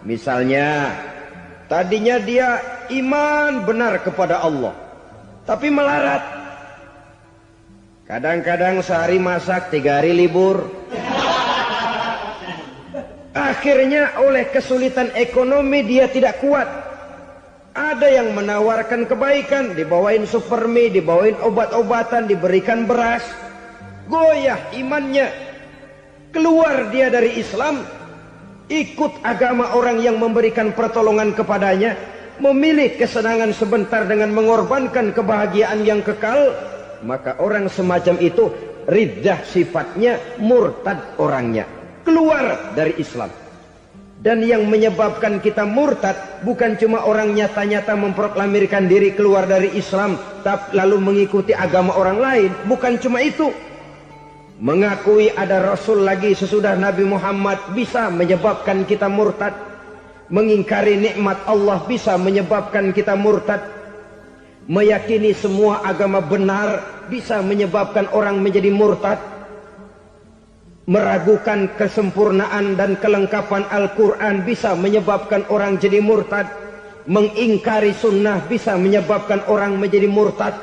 Misalnya tadinya dia iman benar kepada Allah, tapi melarat. Kadang-kadang sehari masak, 3 hari libur. Akhirnya oleh kesulitan ekonomi dia tidak kuat. Ada yang menawarkan kebaikan, dibawain supermi, dibawain obat-obatan, diberikan beras. Goyah imannya. Keluar dia dari Islam, ikut agama orang yang memberikan pertolongan kepadanya, memilih kesenangan sebentar dengan mengorbankan kebahagiaan yang kekal. Maka orang semacam itu riddah sifatnya, murtad orangnya, keluar dari Islam. Dan yang menyebabkan kita murtad bukan cuma orang nyata-nyata memproklamirkan diri keluar dari Islam tapi lalu mengikuti agama orang lain. Bukan cuma itu, mengakui ada Rasul lagi sesudah Nabi Muhammad bisa menyebabkan kita murtad. Mengingkari nikmat Allah bisa menyebabkan kita murtad. Meyakini semua agama benar bisa menyebabkan orang menjadi murtad. Meragukan kesempurnaan dan kelengkapan Al-Quran bisa menyebabkan orang jadi murtad. Mengingkari sunnah bisa menyebabkan orang menjadi murtad.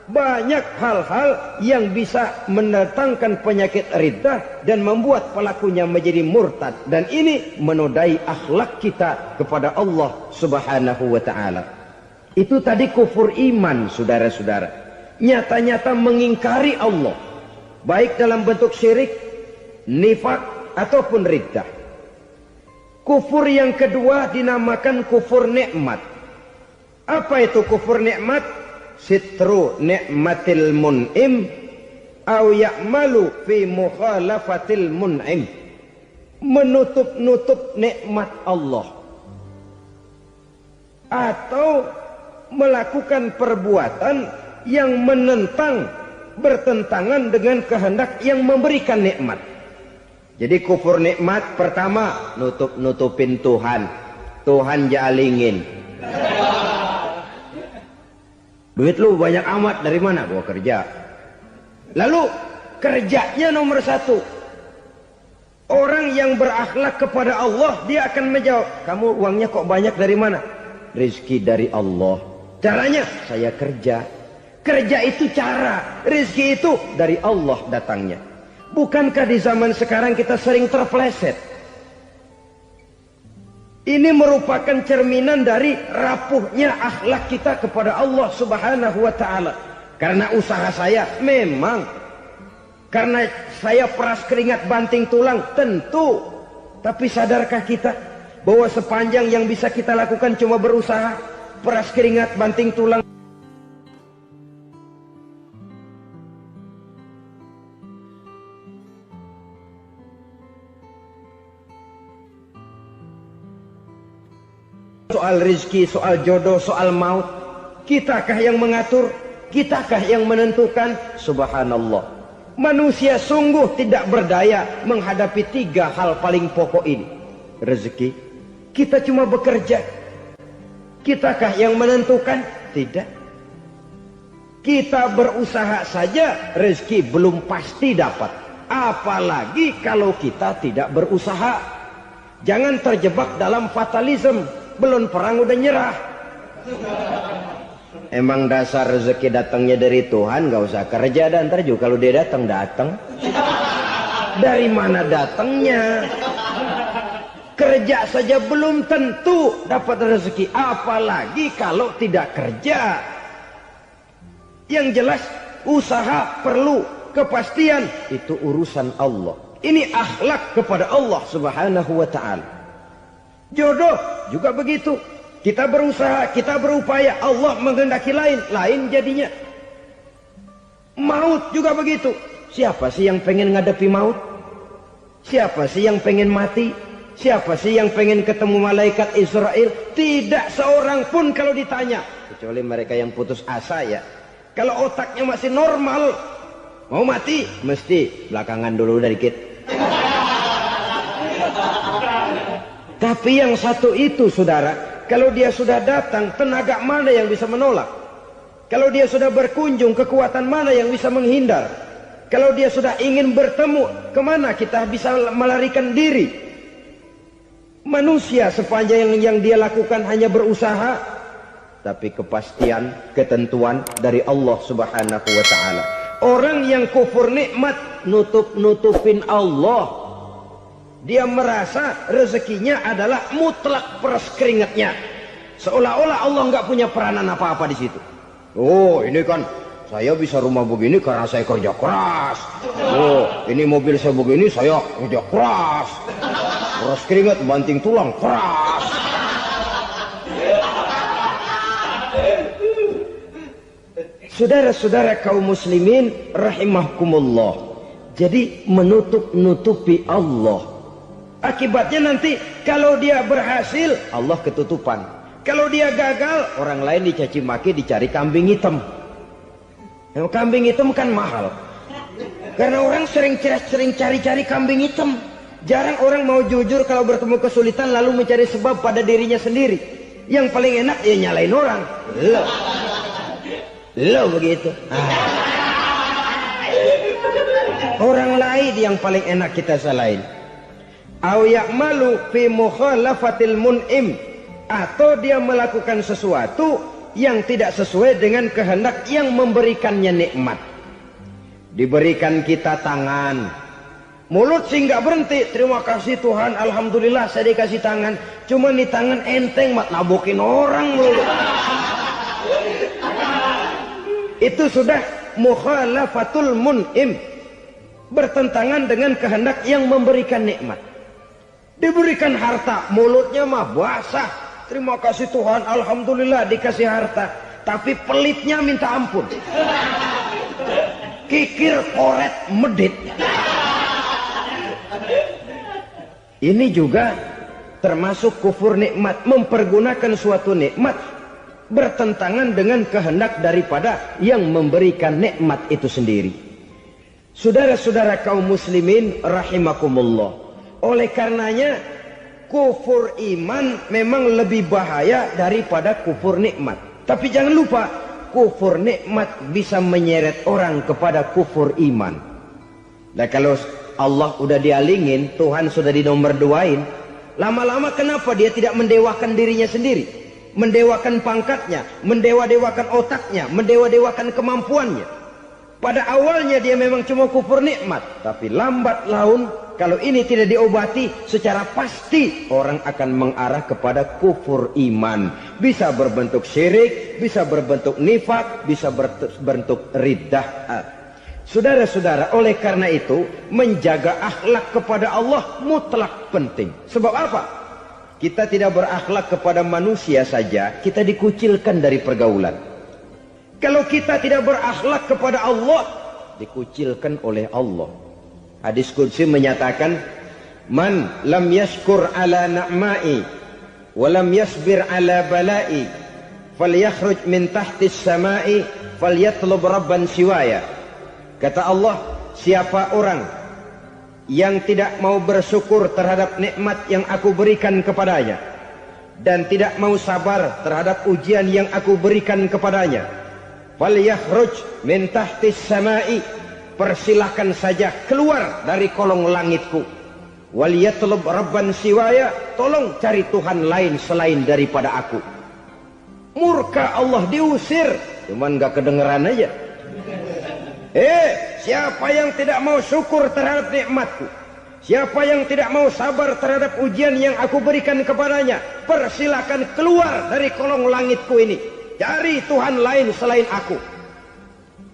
Banyak hal-hal yang bisa mendatangkan penyakit riddah dan membuat pelakunya menjadi murtad. Dan ini menodai akhlak kita kepada Allah Subhanahu wa ta'ala. Itu tadi kufur iman, saudara-saudara. Nyata-nyata mengingkari Allah, baik dalam bentuk syirik, nifak, ataupun riddah. Kufur yang kedua dinamakan kufur nikmat. Apa itu kufur nikmat? Sitru nikmatil mun'im au ya'malu fi mukhalafatil mun'im. Menutup-nutup nikmat Allah, atau melakukan perbuatan yang menentang, bertentangan dengan kehendak yang memberikan nikmat. Jadi kufur nikmat pertama, nutup-nutupin Tuhan. Tuhan jalingin. Duit lu banyak amat, dari mana? Gua kerja. Lalu kerjanya nomor 1. Orang yang berakhlak kepada Allah, dia akan menjawab, kamu uangnya kok banyak, dari mana? Rizki dari Allah. Caranya, saya kerja. Kerja itu cara, rizki itu dari Allah datangnya. Bukankah di zaman sekarang kita sering terpleset? Ini merupakan cerminan dari rapuhnya akhlak kita kepada Allah Subhanahu wa taala. Karena usaha saya memang, karena saya peras keringat banting tulang, tentu. Tapi sadarkah kita bahwa sepanjang yang bisa kita lakukan cuma berusaha, peras keringat banting tulang. Soal rizki, soal jodoh, soal maut, kitakah yang mengatur? Kitakah yang menentukan? Subhanallah. Manusia sungguh tidak berdaya menghadapi 3 hal paling pokok ini. Rezeki, kita cuma bekerja. Kitakah yang menentukan? Tidak. Kita berusaha saja, rezeki belum pasti dapat. Apalagi kalau kita tidak berusaha. Jangan terjebak dalam fatalisme. Belum perang udah nyerah. Emang dasar rezeki datangnya dari Tuhan, gak usah kerja, dan ntar juga kalau dia datang. Dari mana datangnya? Kerja saja belum tentu dapat rezeki, apalagi kalau tidak kerja. Yang jelas usaha perlu kepastian, itu urusan Allah. Ini akhlak kepada Allah Subhanahu wa taala. Jodoh juga begitu. Kita berusaha, kita berupaya, Allah menghendaki lain jadinya. Maut juga begitu. Siapa sih yang pengen ngadepi maut? Siapa sih yang pengen mati? Siapa sih yang pengen ketemu malaikat Israel? Tidak seorang pun kalau ditanya, kecuali mereka yang putus asa ya. Kalau otaknya masih normal, mau mati mesti belakangan dulu dikit. Tapi yang satu itu saudara, kalau dia sudah datang, tenaga mana yang bisa menolak? Kalau dia sudah berkunjung, kekuatan mana yang bisa menghindar? Kalau dia sudah ingin bertemu, kemana kita bisa melarikan diri? Manusia sepanjang yang dia lakukan hanya berusaha, tapi kepastian, ketentuan dari Allah Subhanahu wa taala. Orang yang kufur nikmat, nutupin Allah. Dia merasa rezekinya adalah mutlak peras keringatnya. Seolah-olah Allah nggak punya peranan apa-apa di situ. Oh, ini kan saya bisa rumah begini karena saya kerja keras. Oh, ini mobil saya begini, saya kerja keras. Peras keringat, banting tulang, keras. Saudara-saudara kaum muslimin rahimahkumullah. Jadi menutupi Allah. Akibatnya nanti kalau dia berhasil, Allah ketutupan. Kalau dia gagal, orang lain dicaci maki, dicari kambing hitam. Yang kambing hitam kan mahal. Karena orang sering cari-cari kambing hitam. Jarang orang mau jujur kalau bertemu kesulitan lalu mencari sebab pada dirinya sendiri. Yang paling enak ya nyalain orang. Lo begitu. Orang lain yang paling enak kita salahin. Au ya'malu fi mukhalafatil mun'im, atau dia melakukan sesuatu yang tidak sesuai dengan kehendak yang memberikannya nikmat. Diberikan kita tangan, mulut sih nggak berhenti, terima kasih Tuhan, alhamdulillah saya dikasih tangan. Cuma nih tangan enteng mat nabokin orang mulu. Itu sudah mukhalafatul mun'im, bertentangan dengan kehendak yang memberikan nikmat. Diberikan harta, mulutnya mah basah, terima kasih Tuhan, alhamdulillah dikasih harta, tapi pelitnya minta ampun. Kikir, koret, medit. Ini juga termasuk kufur nikmat, mempergunakan suatu nikmat bertentangan dengan kehendak daripada yang memberikan nikmat itu sendiri. Saudara-saudara kaum muslimin rahimakumullah. Oleh karenanya kufur iman memang lebih bahaya daripada kufur nikmat. Tapi jangan lupa, kufur nikmat bisa menyeret orang kepada kufur iman. Nah kalau Allah udah dialingin, Tuhan sudah dinomor duain, lama-lama kenapa dia tidak mendewakan dirinya sendiri? Mendewakan pangkatnya, mendewa-dewakan otaknya, mendewa-dewakan kemampuannya. Pada awalnya dia memang cuma kufur nikmat, tapi lambat laun kalau ini tidak diobati secara pasti orang akan mengarah kepada kufur iman. Bisa berbentuk syirik, bisa berbentuk nifak, bisa berbentuk riddah. Saudara-saudara, oleh karena itu menjaga akhlak kepada Allah mutlak penting. Sebab apa? Kita tidak berakhlak kepada manusia saja, kita dikucilkan dari pergaulan. Kalau kita tidak berakhlak kepada Allah, dikucilkan oleh Allah. Hadis qudsi menyatakan, man lam yashkur ala na'mai wa lam yasbir ala balai falyakhruj min tahtis samai falyatlub rabban siwaya. Kata Allah, siapa orang yang tidak mau bersyukur terhadap nikmat yang aku berikan kepadanya dan tidak mau sabar terhadap ujian yang aku berikan kepadanya, falyakhruj min tahtis samai, persilahkan saja keluar dari kolong langitku, waliyatlub rabban siwaya, tolong cari Tuhan lain selain daripada aku. Murka Allah, diusir, cuman gak kedengeran aja. Siapa yang tidak mau syukur terhadap nikmatku, siapa yang tidak mau sabar terhadap ujian yang aku berikan kepadanya, persilahkan keluar dari kolong langitku ini, cari Tuhan lain selain aku.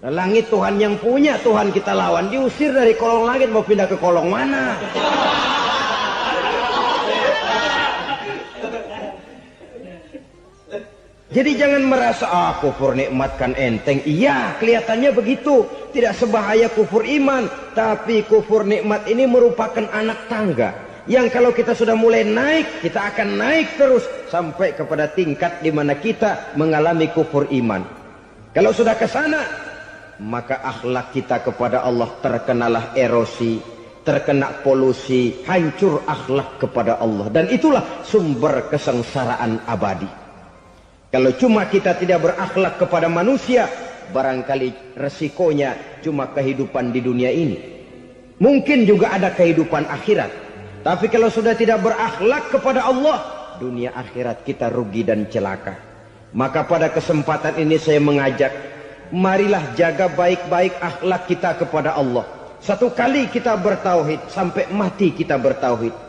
Langit Tuhan yang punya, Tuhan kita lawan, diusir dari kolong langit, mau pindah ke kolong mana? Jadi jangan merasa kufur nikmat kan enteng. Iya, kelihatannya begitu, tidak sebahaya kufur iman. Tapi kufur nikmat ini merupakan anak tangga yang kalau kita sudah mulai naik, kita akan naik terus sampai kepada tingkat di mana kita mengalami kufur iman. Kalau sudah ke sana, maka akhlak kita kepada Allah terkenalah erosi, terkena polusi, hancur akhlak kepada Allah, dan itulah sumber kesengsaraan abadi. Kalau cuma kita tidak berakhlak kepada manusia, barangkali resikonya cuma kehidupan di dunia ini. Mungkin juga ada kehidupan akhirat. Tapi kalau sudah tidak berakhlak kepada Allah, dunia akhirat kita rugi dan celaka. Maka pada kesempatan ini saya mengajak, marilah jaga baik-baik akhlak kita kepada Allah. Satu kali kita bertauhid, sampai mati kita bertauhid.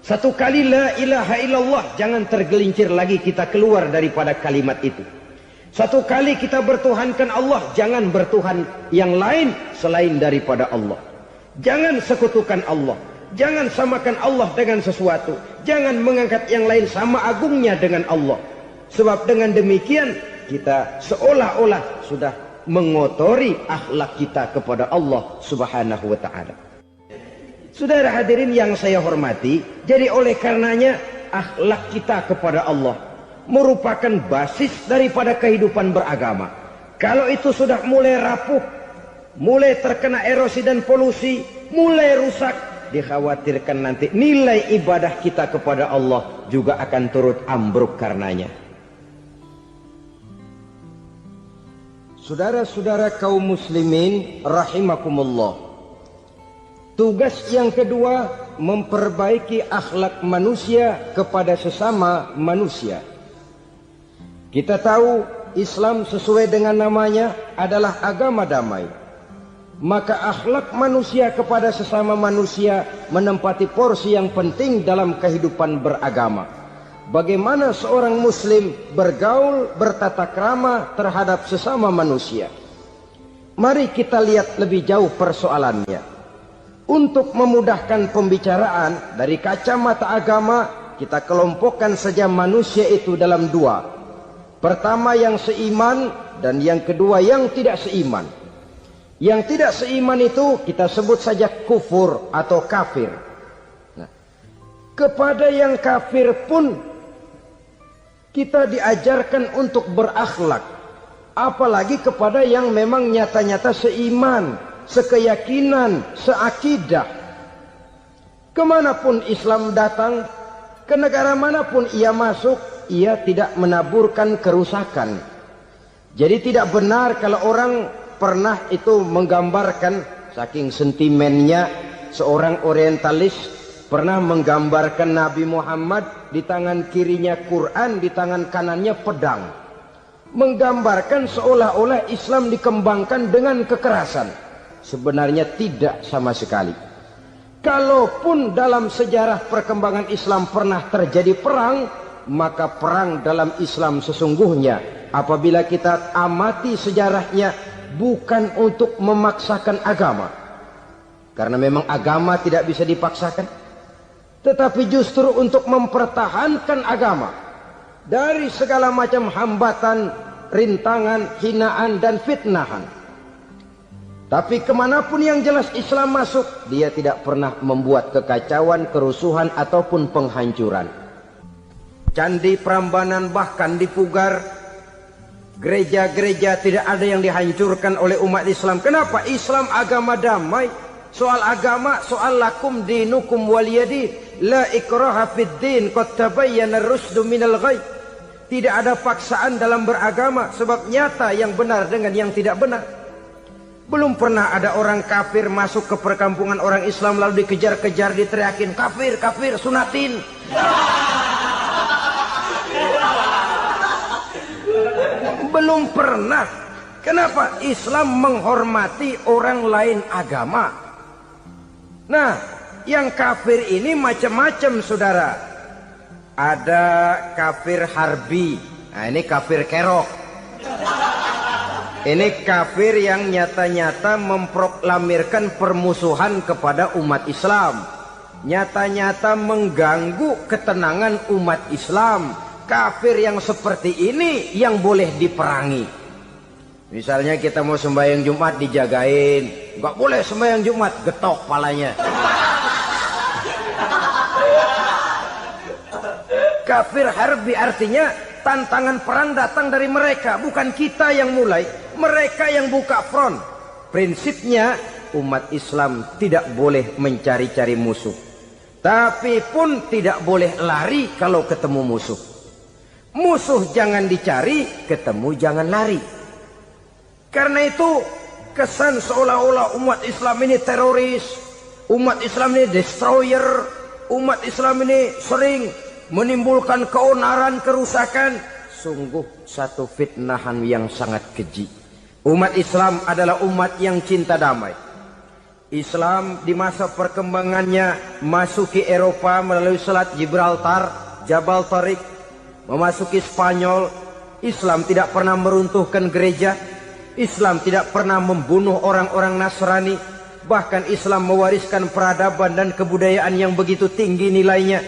Satu kali la ilaha illallah, jangan tergelincir lagi kita keluar daripada kalimat itu. Satu kali kita bertuhankan Allah, jangan bertuhan yang lain selain daripada Allah. Jangan sekutukan Allah, jangan samakan Allah dengan sesuatu, jangan mengangkat yang lain sama agungnya dengan Allah. Sebab dengan demikian kita seolah-olah sudah mengotori akhlak kita kepada Allah Subhanahu wa ta'ala. Saudara hadirin yang saya hormati, jadi oleh karenanya akhlak kita kepada Allah merupakan basis daripada kehidupan beragama. Kalau itu sudah mulai rapuh, mulai terkena erosi dan polusi, mulai rusak, dikhawatirkan nanti nilai ibadah kita kepada Allah juga akan turut ambruk karenanya. Saudara-saudara kaum muslimin rahimakumullah, tugas yang kedua, memperbaiki akhlak manusia kepada sesama manusia. Kita tahu Islam sesuai dengan namanya adalah agama damai. Maka akhlak manusia kepada sesama manusia menempati porsi yang penting dalam kehidupan beragama. Bagaimana seorang muslim bergaul, bertata krama terhadap sesama manusia. Mari kita lihat lebih jauh persoalannya. Untuk memudahkan pembicaraan dari kacamata agama, kita kelompokkan saja manusia itu dalam dua. Pertama yang seiman, dan yang kedua yang tidak seiman. Yang tidak seiman itu kita sebut saja kufur atau kafir. Nah, kepada yang kafir pun kita diajarkan untuk berakhlak, apalagi kepada yang memang nyata-nyata seiman, sekeyakinan, seakidah. Kemanapun Islam datang, ke negara manapun ia masuk, ia tidak menaburkan kerusakan. Jadi tidak benar kalau orang pernah itu menggambarkan, saking sentimennya seorang orientalis pernah menggambarkan Nabi Muhammad di tangan kirinya Quran, di tangan kanannya pedang. menggambarkan seolah-olah Islam dikembangkan dengan kekerasan. Sebenarnya tidak sama sekali. Kalaupun dalam sejarah perkembangan Islam pernah terjadi perang, maka perang dalam Islam sesungguhnya, apabila kita amati sejarahnya, bukan untuk memaksakan agama, karena memang agama tidak bisa dipaksakan, tetapi justru untuk mempertahankan agama dari segala macam hambatan, rintangan, hinaan, dan fitnahan. Tapi kemanapun yang jelas Islam masuk, dia tidak pernah membuat kekacauan, kerusuhan, ataupun penghancuran. Candi Prambanan bahkan dipugar, gereja-gereja tidak ada yang dihancurkan oleh umat Islam. Kenapa? Islam agama damai. Soal agama, soal lakum dinukum waliyadin, la ikraha fid din, qad tabayyana ar-rusdu minal ghayy. Tidak ada paksaan dalam beragama, sebab nyata yang benar dengan yang tidak benar. Belum pernah ada orang kafir masuk ke perkampungan orang Islam lalu dikejar-kejar, diteriakin kafir, kafir, sunatin. Belum pernah. Kenapa? Islam menghormati orang lain agama. Nah, yang kafir ini macam-macam, saudara. Ada kafir harbi. Nah, ini kafir kerok. Ini kafir yang nyata-nyata memproklamirkan permusuhan kepada umat Islam. Nyata-nyata mengganggu ketenangan umat Islam. Kafir yang seperti ini yang boleh diperangi. Misalnya kita mau sembahyang Jumat dijagain, nggak boleh sembahyang Jumat, getok palanya. Kafir harbi artinya tantangan perang datang dari mereka, bukan kita yang mulai, mereka yang buka front. Prinsipnya umat Islam tidak boleh mencari-cari musuh, tapi pun tidak boleh lari kalau ketemu musuh. Musuh jangan dicari, ketemu jangan lari. Karena itu kesan seolah-olah umat Islam ini teroris, umat Islam ini destroyer, umat Islam ini sering menimbulkan keonaran, kerusakan. Sungguh satu fitnahan yang sangat keji. Umat Islam adalah umat yang cinta damai. Islam di masa perkembangannya masuki Eropa melalui Selat Gibraltar, Jabal Tariq, memasuki Spanyol. Islam tidak pernah meruntuhkan gereja. Islam tidak pernah membunuh orang-orang Nasrani. Bahkan Islam mewariskan peradaban dan kebudayaan yang begitu tinggi nilainya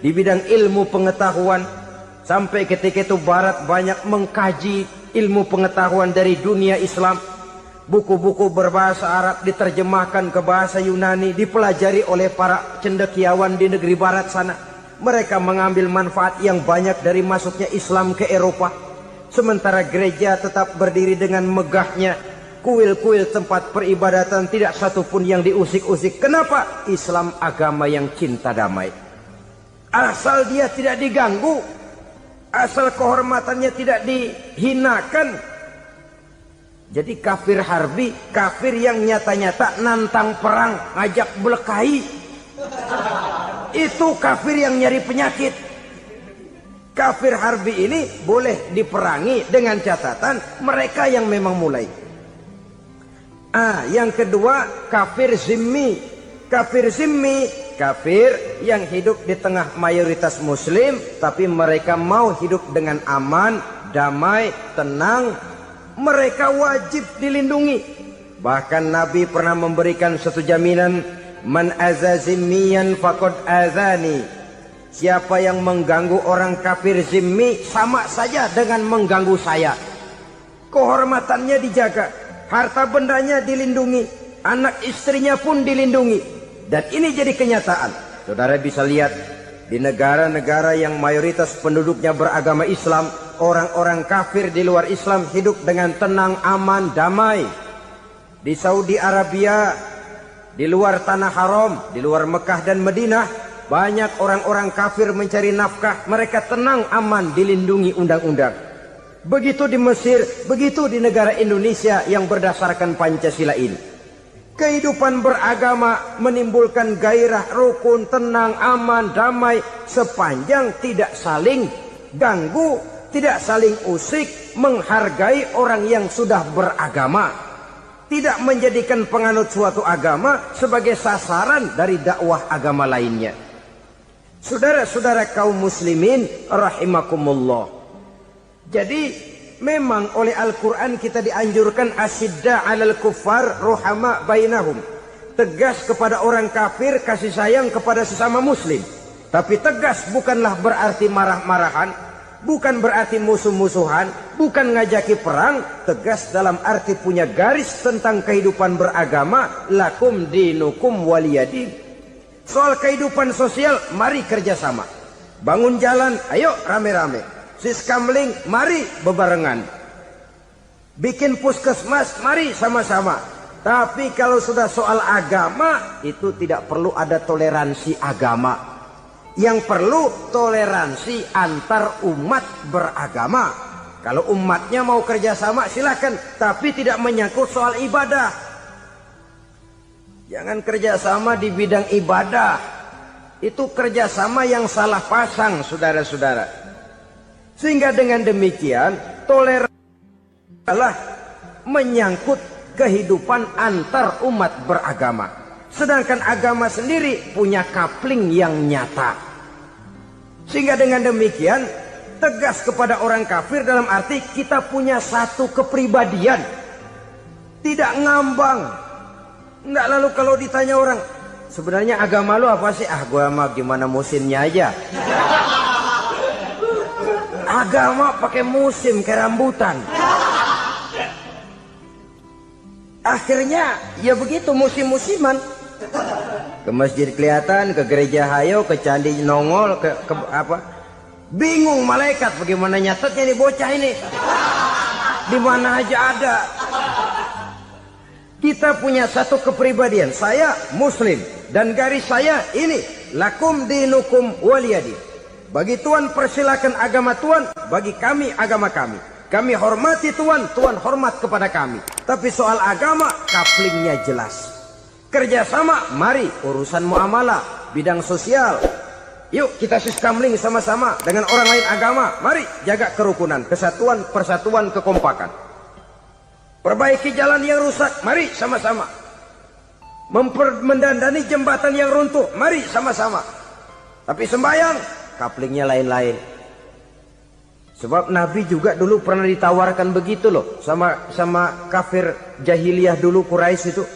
di bidang ilmu pengetahuan. Sampai ketika itu Barat banyak mengkaji ilmu pengetahuan dari dunia Islam. Buku-buku berbahasa Arab diterjemahkan ke bahasa Yunani, dipelajari oleh para cendekiawan di negeri Barat sana. Mereka mengambil manfaat yang banyak dari masuknya Islam ke Eropa. Sementara gereja tetap berdiri dengan megahnya. Kuil-kuil tempat peribadatan tidak satupun yang diusik-usik. Kenapa? Islam agama yang cinta damai. Asal dia tidak diganggu, asal kehormatannya tidak dihinakan. Jadi kafir harbi, kafir yang nyata-nyata nantang perang, ngajak berkelahi. Itu kafir yang nyari penyakit. Kafir harbi ini boleh diperangi dengan catatan mereka yang memang mulai. Yang kedua kafir zimmi. Kafir zimmi, kafir yang hidup di tengah mayoritas muslim, tapi mereka mau hidup dengan aman, damai, tenang. Mereka wajib dilindungi. Bahkan Nabi pernah memberikan satu jaminan, man aza zimmiyan faqad azani. Siapa yang mengganggu orang kafir zimmi sama saja dengan mengganggu saya. Kehormatannya dijaga, harta bendanya dilindungi, anak istrinya pun dilindungi. Dan ini jadi kenyataan. Saudara bisa lihat di negara-negara yang mayoritas penduduknya beragama Islam, orang-orang kafir di luar Islam hidup dengan tenang, aman, damai. Di Saudi Arabia, di luar tanah haram, di luar Mekah dan Madinah, banyak orang-orang kafir mencari nafkah. Mereka tenang, aman, dilindungi undang-undang. Begitu di Mesir, begitu di negara Indonesia yang berdasarkan Pancasila ini. Kehidupan beragama menimbulkan gairah, rukun, tenang, aman, damai, sepanjang tidak saling ganggu, tidak saling usik, menghargai orang yang sudah beragama, tidak menjadikan penganut suatu agama sebagai sasaran dari dakwah agama lainnya. Saudara-saudara kaum muslimin rahimakumullah. Jadi memang oleh Al-Quran kita dianjurkan asyidda 'alal kuffar ruhama bainahum. Tegas kepada orang kafir, kasih sayang kepada sesama muslim. Tapi tegas bukanlah berarti marah-marahan, bukan berarti musuh-musuhan, bukan ngajaki perang. Tegas dalam arti punya garis tentang kehidupan beragama, lakum dinukum waliyadin. Soal kehidupan sosial, mari kerjasama. Bangun jalan, ayo rame-rame. Siskamling, mari bebarengan. Bikin puskesmas, mari sama-sama. Tapi kalau sudah soal agama, itu tidak perlu ada toleransi agama. Yang perlu toleransi antar umat beragama. Kalau umatnya mau kerjasama silakan, tapi tidak menyangkut soal ibadah. Jangan kerjasama di bidang ibadah. Itu kerjasama yang salah pasang, saudara-saudara. Sehingga dengan demikian toleransi adalah menyangkut kehidupan antar umat beragama. Sedangkan agama sendiri punya kapling yang nyata. Sehingga dengan demikian tegas kepada orang kafir dalam arti kita punya satu kepribadian. Tidak ngambang. Enggak, lalu kalau ditanya orang, sebenarnya agama lu apa sih? Ah, gua mah gimana musimnya aja. Agama pakai musim kayak rambutan. Akhirnya ya begitu, musim-musiman. Ke masjid kelihatan, ke gereja hayo, ke candi nongol, ke apa? Bingung malaikat bagaimana nyatetnya nih bocah ini. Di mana aja ada. Kita punya satu kepribadian. Saya muslim dan garis saya ini, lakum dinukum waliyadi. Bagi Tuhan persilakan agama Tuhan, bagi kami agama kami. Kami hormati Tuhan, Tuhan hormat kepada kami. Tapi soal agama, kaplingnya jelas. Kerjasama, mari urusan muamalah, bidang sosial. Yuk kita siskamling sama-sama dengan orang lain agama. Mari jaga kerukunan, kesatuan, persatuan, kekompakan. Perbaiki jalan yang rusak, mari sama-sama. Mendandani jembatan yang runtuh, mari sama-sama. Tapi sembahyang, kaplingnya lain-lain. Sebab Nabi juga dulu pernah ditawarkan begitu loh sama kafir jahiliyah dulu, Quraisy itu.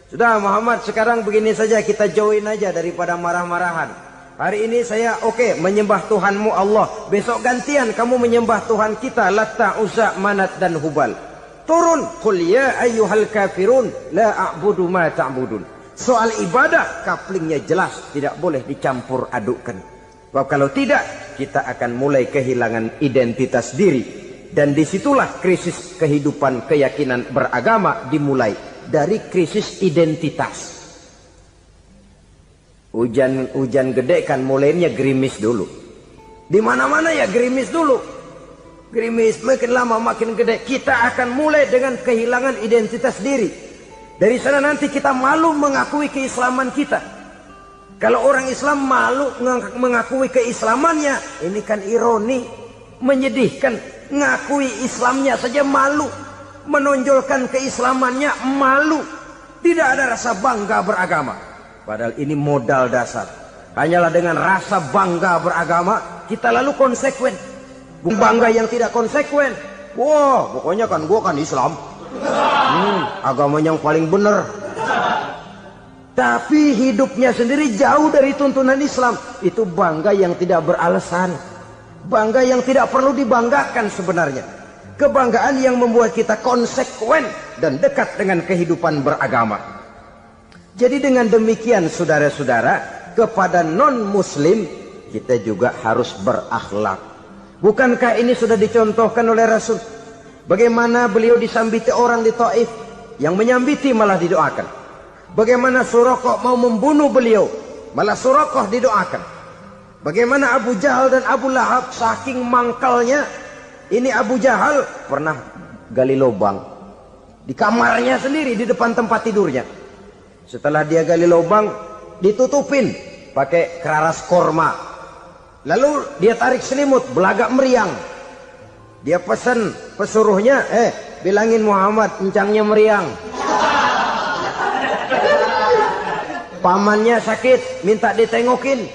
Sudah Muhammad, sekarang begini saja, kita join aja daripada marah-marahan. Hari ini saya oke, menyembah Tuhanmu Allah. Besok gantian kamu menyembah Tuhan kita, Latta, Uzza, Manat dan Hubal. Turun, qul ya ayyuhal kafirun la a'budu ma ta'budun. Soal ibadah kaplingnya jelas, tidak boleh dicampur adukkan. Sebab kalau tidak, kita akan mulai kehilangan identitas diri. Dan disitulah krisis kehidupan keyakinan beragama dimulai. Dari krisis identitas. Hujan gede kan mulainya gerimis dulu. Di mana-mana ya gerimis dulu. Gerimis makin lama makin gede. Kita akan mulai dengan kehilangan identitas diri. Dari sana nanti kita malu mengakui keislaman kita. Kalau orang Islam malu mengakui keislamannya, ini kan ironi, menyedihkan. Ngakui Islamnya saja malu. Menonjolkan keislamannya malu. Tidak ada rasa bangga beragama. Padahal ini modal dasar. Hanyalah dengan rasa bangga beragama kita lalu konsekuen. Bangga yang tidak konsekuen, wah pokoknya kan gua kan Islam, agama yang paling benar. Tapi hidupnya sendiri jauh dari tuntunan Islam. Itu bangga yang tidak beralasan. Bangga yang tidak perlu dibanggakan sebenarnya. Kebanggaan yang membuat kita konsekuen dan dekat dengan kehidupan beragama. Jadi dengan demikian saudara-saudara, kepada non-muslim kita juga harus berakhlak. Bukankah ini sudah dicontohkan oleh Rasul? Bagaimana beliau disambiti orang di Taif, yang menyambiti malah didoakan. Bagaimana Suraqah mau membunuh beliau, malah Suraqah didoakan. Bagaimana Abu Jahal dan Abu Lahab saking mangkalnya. Ini Abu Jahal pernah gali lubang di kamarnya sendiri, di depan tempat tidurnya. Setelah dia gali lubang, ditutupin pakai keraras korma. Lalu dia tarik selimut, belagak meriang. Dia pesan pesuruhnya, bilangin Muhammad encangnya meriang. Pamannya sakit, minta ditengokin.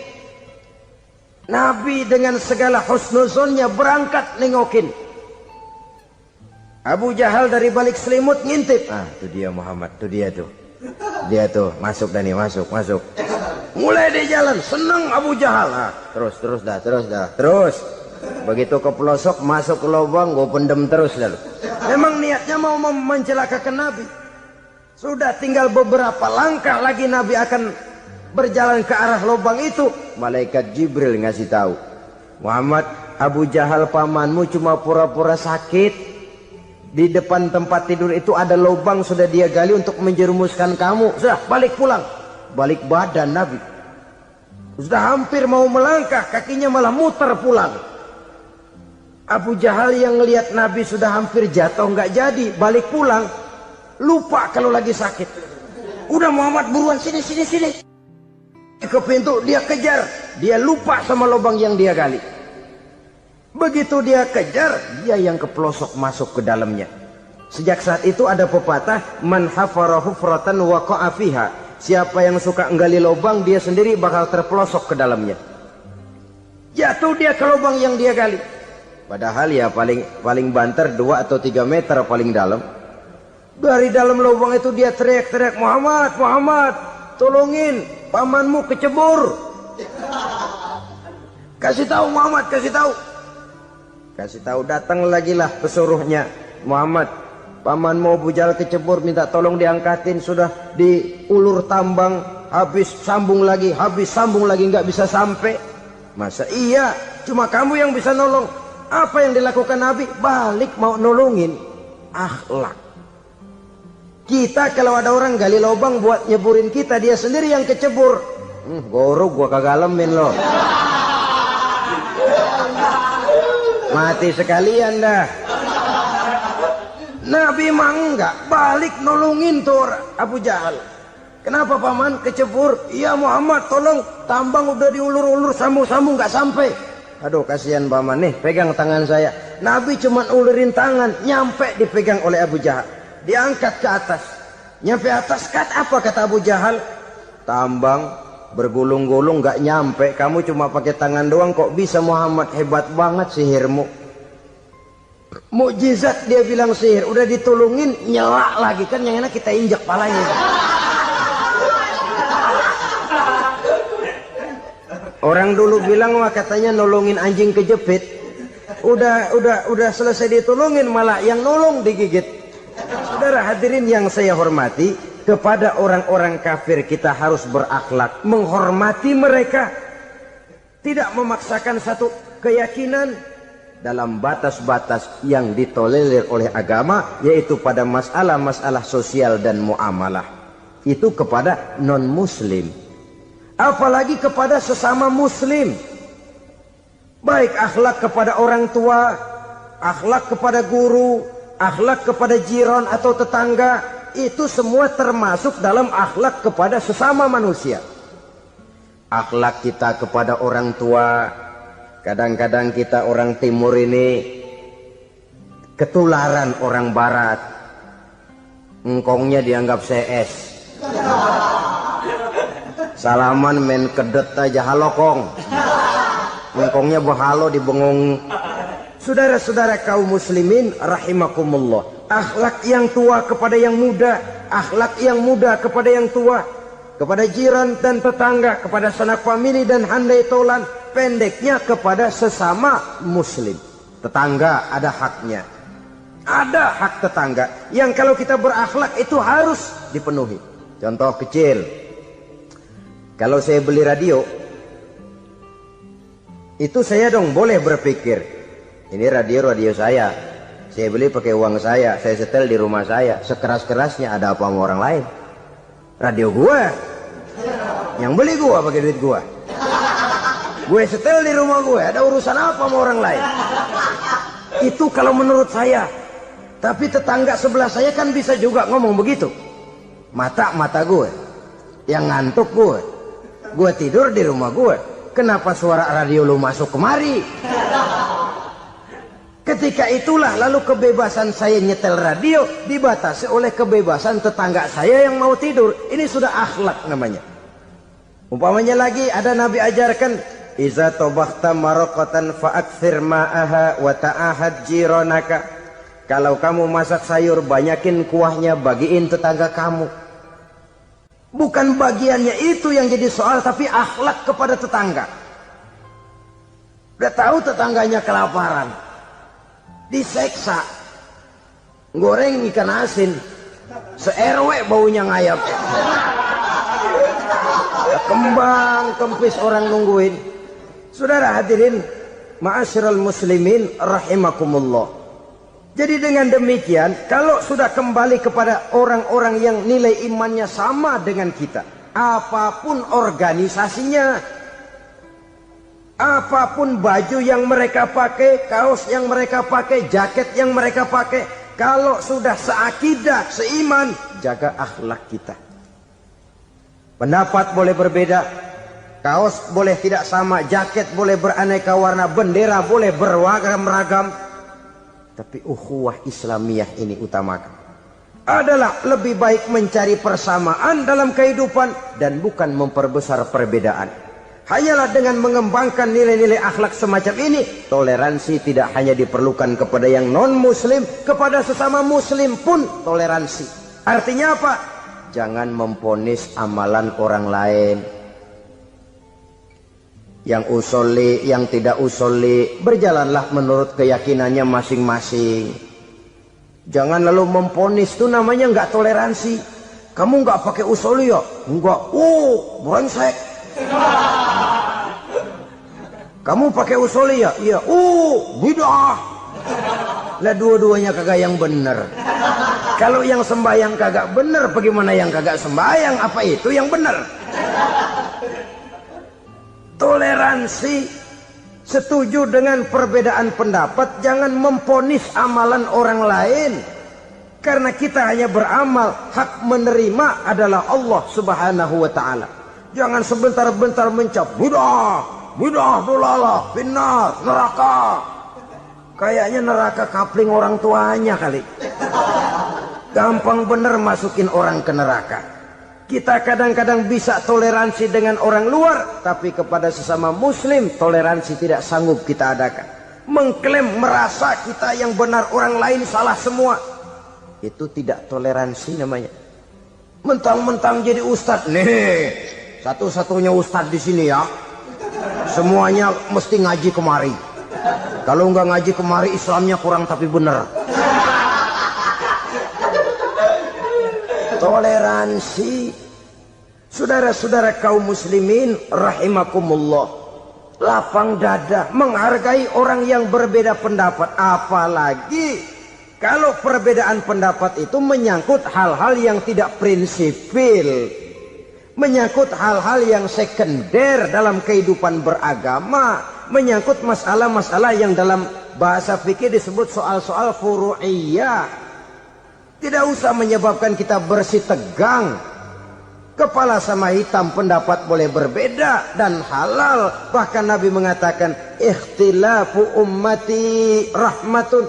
Nabi dengan segala husnuzonnya berangkat nengokin. Abu Jahal dari balik selimut ngintip. Itu dia Muhammad, itu dia tuh. Dia tuh, masuk Dani, masuk. Mulai di jalan, senang Abu Jahal. Terus dah. Begitu ke pelosok, masuk ke lubang, gue pendem terus lalu. Memang niatnya mau mencelakakan Nabi. Sudah tinggal beberapa langkah lagi Nabi akan berjalan ke arah lubang itu. Malaikat Jibril ngasih tahu, Muhammad, Abu Jahal pamanmu cuma pura-pura sakit. Di depan tempat tidur itu ada lubang sudah dia gali untuk menjerumuskan kamu. Sudah balik pulang. Balik badan Nabi. Sudah hampir mau melangkah, kakinya malah muter pulang. Abu Jahal yang ngelihat Nabi sudah hampir jatuh nggak jadi, balik pulang. Lupa kalau lagi sakit. Udah Muhammad buruan sini. Ke pintu dia kejar. Dia lupa sama lubang yang dia gali. Begitu dia kejar, dia yang ke pelosok masuk ke dalamnya. Sejak saat itu ada pepatah, man hafara hufratan waqa'a fiha. Siapa yang suka nggali lubang, dia sendiri bakal terpelosok ke dalamnya. Jatuh dia ke lubang yang dia gali. Padahal ya paling banter 2 atau 3 meter paling dalam. Dari dalam lubang itu dia teriak-teriak, Muhammad, tolongin, pamanmu kecebur. Kasih tahu Muhammad, kasih tahu, datang lagi lah pesuruhnya. Muhammad, pamanmu Abu Jahal kecebur, minta tolong diangkatin. Sudah diulur tambang, habis sambung lagi, nggak bisa sampai. Masa iya, cuma kamu yang bisa nolong. Apa yang dilakukan Nabi? Balik mau nolongin. Akhlak. Kita kalau ada orang gali lubang buat nyeburin kita, dia sendiri yang kecebur. Gorok gua kagak lemin loh. Mati sekalian dah. Nabi mah enggak, balik nolongin tuh Abu Jahal. Kenapa paman kecebur? Iya Muhammad, tolong, tambang udah diulur-ulur, sambung-sambung nggak sampai. Aduh kasihan paman, nih pegang tangan saya. Nabi cuma ulurin tangan, nyampe dipegang oleh Abu Jahal. Diangkat ke atas. Nyampe atas, apa kata Abu Jahal? Tambang bergulung-gulung nggak nyampe, kamu cuma pakai tangan doang kok bisa Muhammad, hebat banget sihirmu. Mukjizat dia bilang sihir, udah ditolongin nyelak lagi, kan yang enak kita injak palanya. Orang dulu bilang wah katanya nolongin anjing kejepit, udah selesai ditolongin malah yang nolong digigit. Saudara hadirin yang saya hormati, kepada orang-orang kafir kita harus berakhlak, menghormati mereka, tidak memaksakan satu keyakinan dalam batas-batas yang ditolerir oleh agama, yaitu pada masalah-masalah sosial dan muamalah. Itu kepada non-muslim, apalagi kepada sesama muslim. Baik akhlak kepada orang tua, akhlak kepada guru, akhlak kepada jiran atau tetangga, itu semua termasuk dalam akhlak kepada sesama manusia. Akhlak kita kepada orang tua, kadang-kadang kita orang timur ini ketularan orang barat. Engkongnya dianggap CS. Salaman main kedet aja, halo kong. Engkongnya berhalo di bengong. Saudara-saudara kaum muslimin rahimakumullah, akhlak yang tua kepada yang muda, akhlak yang muda kepada yang tua, kepada jiran dan tetangga, kepada sanak famili dan handai tolan, pendeknya kepada sesama muslim. Tetangga ada haknya, ada hak tetangga yang kalau kita berakhlak itu harus dipenuhi. Contoh kecil, kalau saya beli radio, itu saya dong boleh berpikir, ini radio saya beli pakai uang saya setel di rumah saya, sekeras-kerasnya ada apa sama orang lain? Radio gua, yang beli gua pakai duit gua, gue setel di rumah gue, ada urusan apa sama orang lain? Itu kalau menurut saya. Tapi tetangga sebelah saya kan bisa juga ngomong begitu. Mata gue, yang ngantuk gue tidur di rumah gue, kenapa suara radio lu masuk kemari? Ketika itulah lalu kebebasan saya nyetel radio dibatasi oleh kebebasan tetangga saya yang mau tidur. Ini sudah akhlak namanya. Umpamanya lagi ada Nabi ajarkan, iza tobakhta maraqatan fa'akthir ma'aha wa ta'ahad jiranaka. Kalau kamu masak sayur, banyakin kuahnya, bagiin tetangga kamu. Bukan bagiannya itu yang jadi soal, tapi akhlak kepada tetangga. Udah tahu tetangganya kelaparan, diseksa, goreng ikan asin, se-RW baunya ngayap, kembang kempis orang nungguin. Saudara hadirin ma'asyiral muslimin rahimakumullah. Jadi dengan demikian, kalau sudah kembali kepada orang-orang yang nilai imannya sama dengan kita, apapun organisasinya, apapun baju yang mereka pakai, kaos yang mereka pakai, jaket yang mereka pakai, kalau sudah seakidah, seiman, jaga akhlak kita. Pendapat boleh berbeda, kaos boleh tidak sama, jaket boleh beraneka warna, bendera boleh beragam-ragam, tapi ukhuwah Islamiyah ini utamakan. Adalah lebih baik mencari persamaan dalam kehidupan dan bukan memperbesar perbedaan. Hanyalah dengan mengembangkan nilai-nilai akhlak semacam ini, toleransi tidak hanya diperlukan kepada yang non-muslim, kepada sesama muslim pun toleransi. Artinya apa? Jangan memponis amalan orang lain. Yang usolli, yang tidak usolli, berjalanlah menurut keyakinannya masing-masing. Jangan lalu memponis, itu namanya nggak toleransi. Kamu nggak pakai usolli ya? Enggak. Brengsek. Kamu pakai usolli ya? Iya. Bid'ah. Lah dua-duanya kagak yang bener. Kalau yang sembahyang kagak bener, bagaimana yang kagak sembahyang? Apa itu yang bener? Toleransi, setuju dengan perbedaan pendapat, jangan memponis amalan orang lain. Karena kita hanya beramal, hak menerima adalah Allah Subhanahu wa ta'ala. Jangan sebentar-bentar mencap bid'ah, bid'ah dolalah, finnar, neraka. Kayaknya neraka kapling orang tuanya kali. Gampang bener masukin orang ke neraka. Kita kadang-kadang bisa toleransi dengan orang luar, tapi kepada sesama muslim toleransi tidak sanggup kita adakan. Mengklaim merasa kita yang benar, orang lain salah semua, itu tidak toleransi namanya. Mentang-mentang jadi ustadz, nih satu-satunya ustadz di sini ya, semuanya mesti ngaji kemari. Kalau nggak ngaji kemari, Islamnya kurang tapi bener. Toleransi. Saudara-saudara kaum muslimin rahimakumullah, lapang dada menghargai orang yang berbeda pendapat, apalagi kalau perbedaan pendapat itu menyangkut hal-hal yang tidak prinsipil, menyangkut hal-hal yang sekunder dalam kehidupan beragama, menyangkut masalah-masalah yang dalam bahasa fikih disebut soal-soal furu'iyah. Tidak usah menyebabkan kita bersih tegang. Kepala sama hitam pendapat boleh berbeda dan halal. Bahkan Nabi mengatakan, ikhtilafu ummati rahmatun.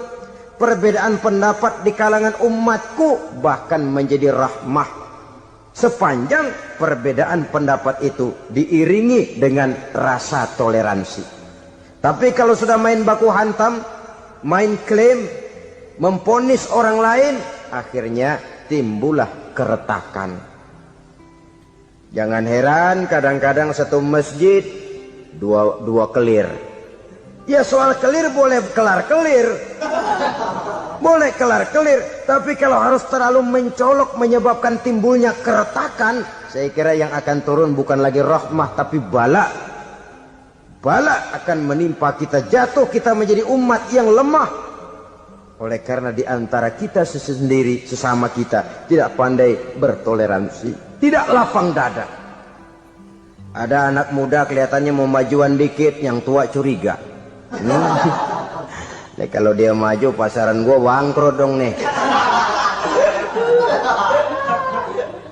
Perbedaan pendapat di kalangan umatku bahkan menjadi rahmah. Sepanjang perbedaan pendapat itu diiringi dengan rasa toleransi. Tapi kalau sudah main baku hantam, main klaim, memponis orang lain, akhirnya timbullah keretakan. Jangan heran kadang-kadang satu masjid dua kelir. Ya soal kelir boleh kelar-kelir, boleh kelar-kelir, tapi kalau harus terlalu mencolok menyebabkan timbulnya keretakan, saya kira yang akan turun bukan lagi rahmah tapi bala. Bala akan menimpa kita, jatuh kita menjadi umat yang lemah. Oleh karena di antara kita sendiri, sesama kita tidak pandai bertoleransi, tidak lapang dada. Ada anak muda kelihatannya mau majuan dikit, yang tua curiga. Nah, kalau dia maju pasaran gua bangkrut dong nih.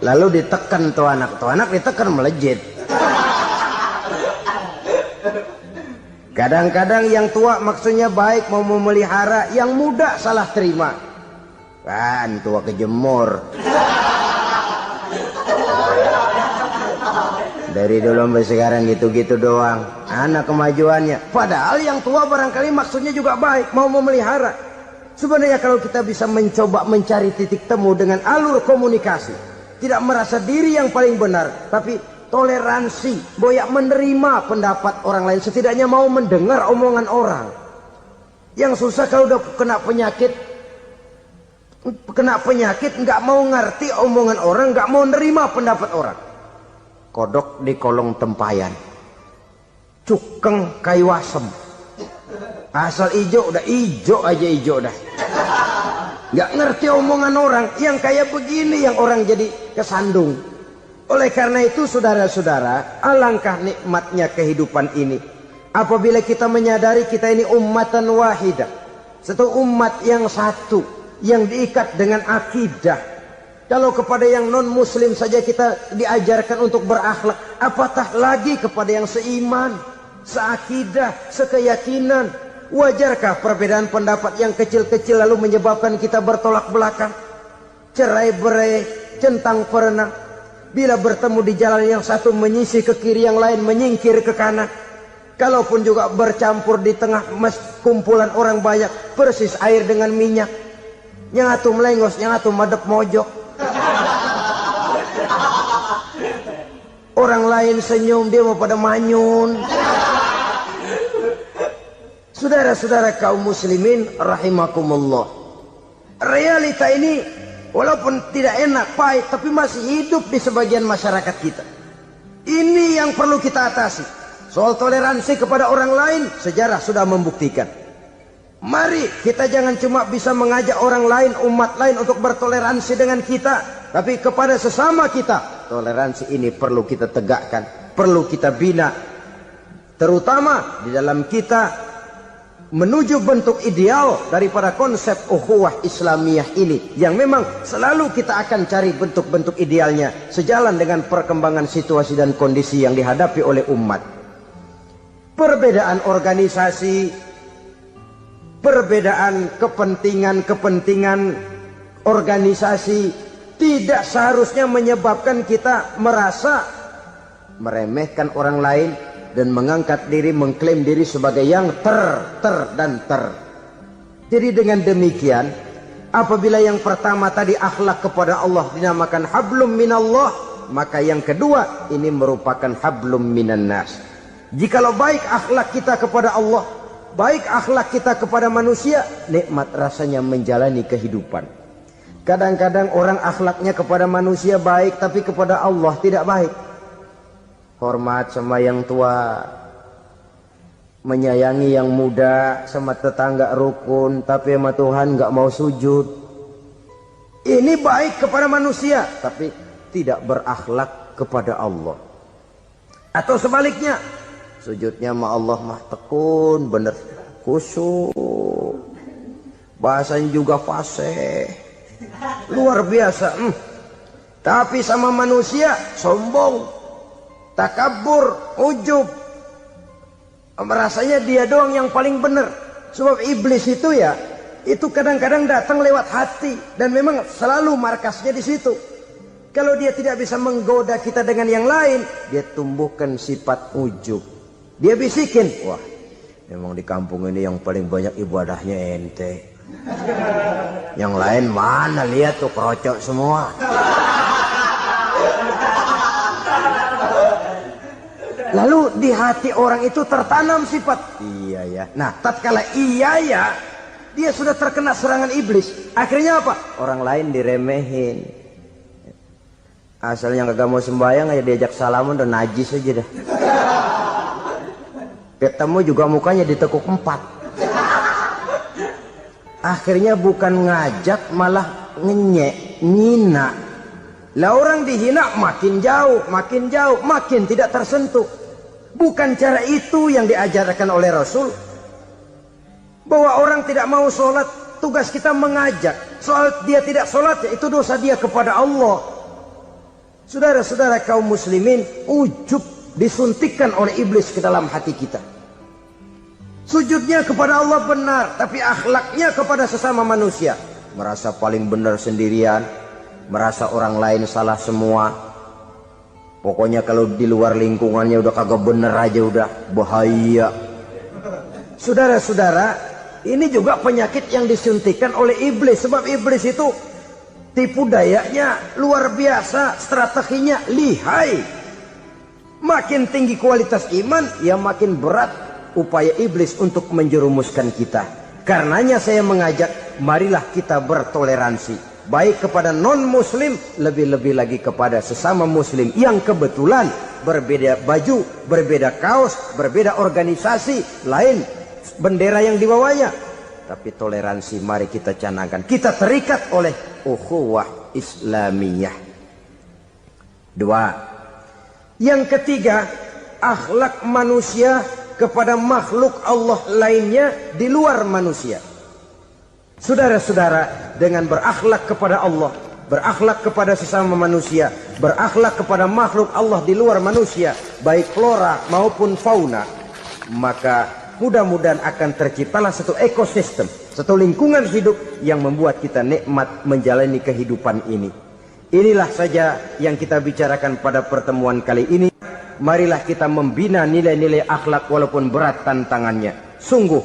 Lalu ditekan tuh anak ditekan melejit. Kadang-kadang yang tua maksudnya baik, mau memelihara, yang muda salah terima. Kan tua kejemur. Dari dulu sampai sekarang gitu-gitu doang. Anak kemajuannya. Padahal yang tua barangkali maksudnya juga baik, mau memelihara. Sebenarnya kalau kita bisa mencoba mencari titik temu dengan alur komunikasi, tidak merasa diri yang paling benar, tapi toleransi, boyak menerima pendapat orang lain, setidaknya mau mendengar omongan orang. Yang susah kalau udah kena penyakit nggak mau ngerti omongan orang, nggak mau nerima pendapat orang. Kodok di kolong tempayan, cukeng kayu asem, asal ijo udah ijo aja ijo dah. Nggak ngerti omongan orang, yang kayak begini yang orang jadi kesandung. Oleh karena itu saudara-saudara, alangkah nikmatnya kehidupan ini apabila kita menyadari kita ini ummatan wahidah, satu umat yang satu, yang diikat dengan akidah. Kalau kepada yang non muslim saja kita diajarkan untuk berakhlak, apatah lagi kepada yang seiman, seakidah, sekeyakinan. Wajarkah perbedaan pendapat yang kecil-kecil lalu menyebabkan kita bertolak belakang, cerai-berai, centang perenang? Bila bertemu di jalan yang satu menyisih ke kiri, yang lain menyingkir ke kanan. Kalaupun juga bercampur di tengah kumpulan orang banyak, persis air dengan minyak. Yang atu melengos, yang atu madep mojok. Orang lain senyum, dia mau pada manyun. Saudara-saudara kaum muslimin rahimakumullah, realita ini walaupun tidak enak, pahit, tapi masih hidup di sebagian masyarakat kita. Ini yang perlu kita atasi. Soal toleransi kepada orang lain, sejarah sudah membuktikan. Mari kita jangan cuma bisa mengajak orang lain, umat lain untuk bertoleransi dengan kita, tapi kepada sesama kita. Toleransi ini perlu kita tegakkan, perlu kita bina. Terutama di dalam kita menuju bentuk ideal daripada konsep ukhuwah Islamiyah ini, yang memang selalu kita akan cari bentuk-bentuk idealnya sejalan dengan perkembangan situasi dan kondisi yang dihadapi oleh umat. Perbedaan organisasi, perbedaan kepentingan organisasi tidak seharusnya menyebabkan kita merasa meremehkan orang lain dan mengangkat diri, mengklaim diri sebagai yang dan ter. Jadi dengan demikian, apabila yang pertama tadi akhlak kepada Allah dinamakan hablum minallah, maka yang kedua ini merupakan hablum minan nas. Jikalau baik akhlak kita kepada Allah, baik akhlak kita kepada manusia, nikmat rasanya menjalani kehidupan. Kadang-kadang orang akhlaknya kepada manusia baik, tapi kepada Allah tidak baik. Hormat sama yang tua, menyayangi yang muda, sama tetangga rukun, tapi sama Tuhan nggak mau sujud. Ini baik kepada manusia, tapi tidak berakhlak kepada Allah. Atau sebaliknya, sujudnya sama Allah mah tekun, bener khusyuk, bahasanya juga fasih, luar biasa. Tapi sama manusia sombong, takabur, ujub, merasanya dia doang yang paling benar. Sebab iblis itu ya, itu kadang-kadang datang lewat hati, dan memang selalu markasnya di situ. Kalau dia tidak bisa menggoda kita dengan yang lain, dia tumbuhkan sifat ujub. Dia bisikin, wah memang di kampung ini yang paling banyak ibadahnya ente. Yang lain mana, lihat tuh kerocok semua. Lalu di hati orang itu tertanam sifat iya ya. Nah, tatkala iya ya, dia sudah terkena serangan iblis. Akhirnya apa? Orang lain diremehin. Asalnya kagak mau sembahyang aja diajak salaman udah najis aja dah. Ketemu juga mukanya ditekuk 4. Akhirnya bukan ngajak malah ngenyek, ngina. Lah orang dihina makin jauh, makin tidak tersentuh. Bukan cara itu yang diajarkan oleh Rasul. Bahwa orang tidak mau sholat, tugas kita mengajak. Soal dia tidak sholat, ya itu dosa dia kepada Allah. Saudara-saudara kaum muslimin, ujub disuntikkan oleh iblis ke dalam hati kita. Sujudnya kepada Allah benar, tapi akhlaknya kepada sesama manusia. Merasa paling benar sendirian, merasa orang lain salah semua. Pokoknya kalau di luar lingkungannya udah kagak bener aja udah bahaya. Saudara-saudara, ini juga penyakit yang disuntikan oleh iblis. Sebab iblis itu tipu dayanya luar biasa, strateginya lihai. Makin tinggi kualitas iman, ya makin berat upaya iblis untuk menjerumuskan kita. Karenanya saya mengajak, marilah kita bertoleransi. Baik kepada non-muslim, lebih-lebih lagi kepada sesama muslim yang kebetulan berbeda baju, berbeda kaos, berbeda organisasi, lain bendera yang dibawanya. Tapi toleransi mari kita canangkan. Kita terikat oleh ukhuwah Islamiyah. 2. Yang ketiga, akhlak manusia kepada makhluk Allah lainnya di luar manusia. Saudara-saudara, dengan berakhlak kepada Allah, berakhlak kepada sesama manusia, berakhlak kepada makhluk Allah di luar manusia, baik flora maupun fauna, maka mudah-mudahan akan terciptalah satu ekosistem, satu lingkungan hidup yang membuat kita nikmat menjalani kehidupan ini. Inilah saja yang kita bicarakan pada pertemuan kali ini. Marilah kita membina nilai-nilai akhlak walaupun berat tantangannya. Sungguh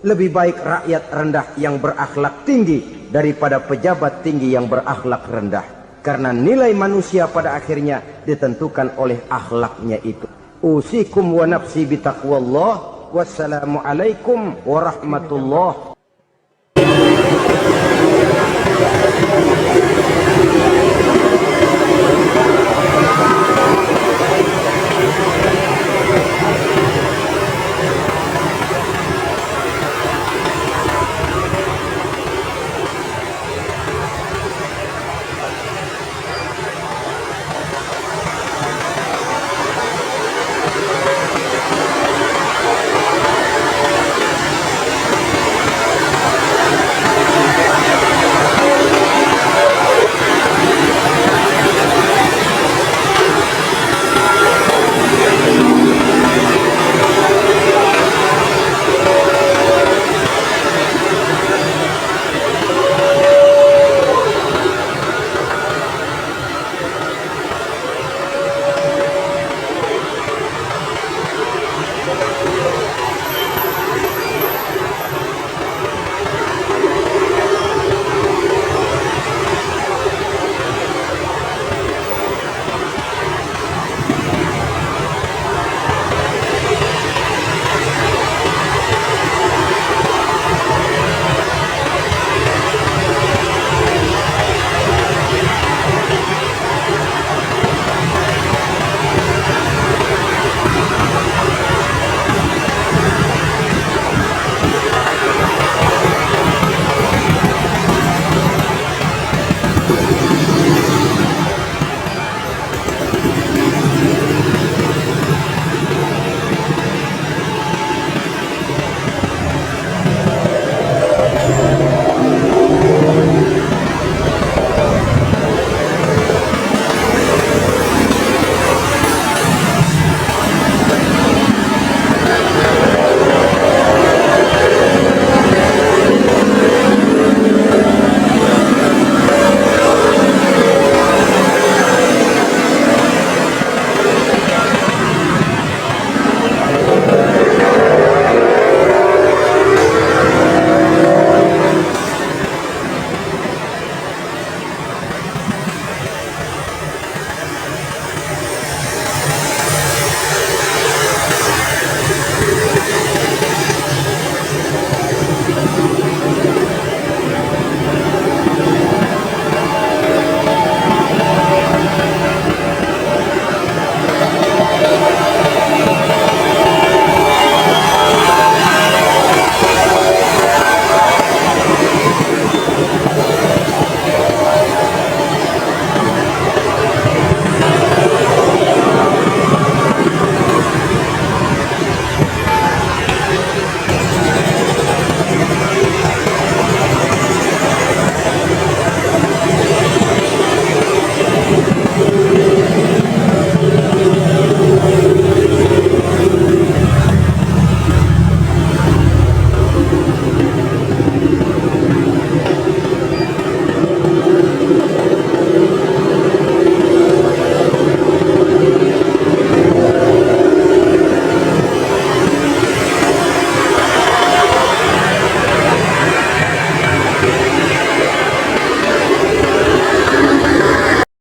lebih baik rakyat rendah yang berakhlak tinggi daripada pejabat tinggi yang berakhlak rendah. Karena nilai manusia pada akhirnya ditentukan oleh akhlaknya itu. Usikum wa nafsi bitaqwallah. Wassalamualaikum warahmatullahi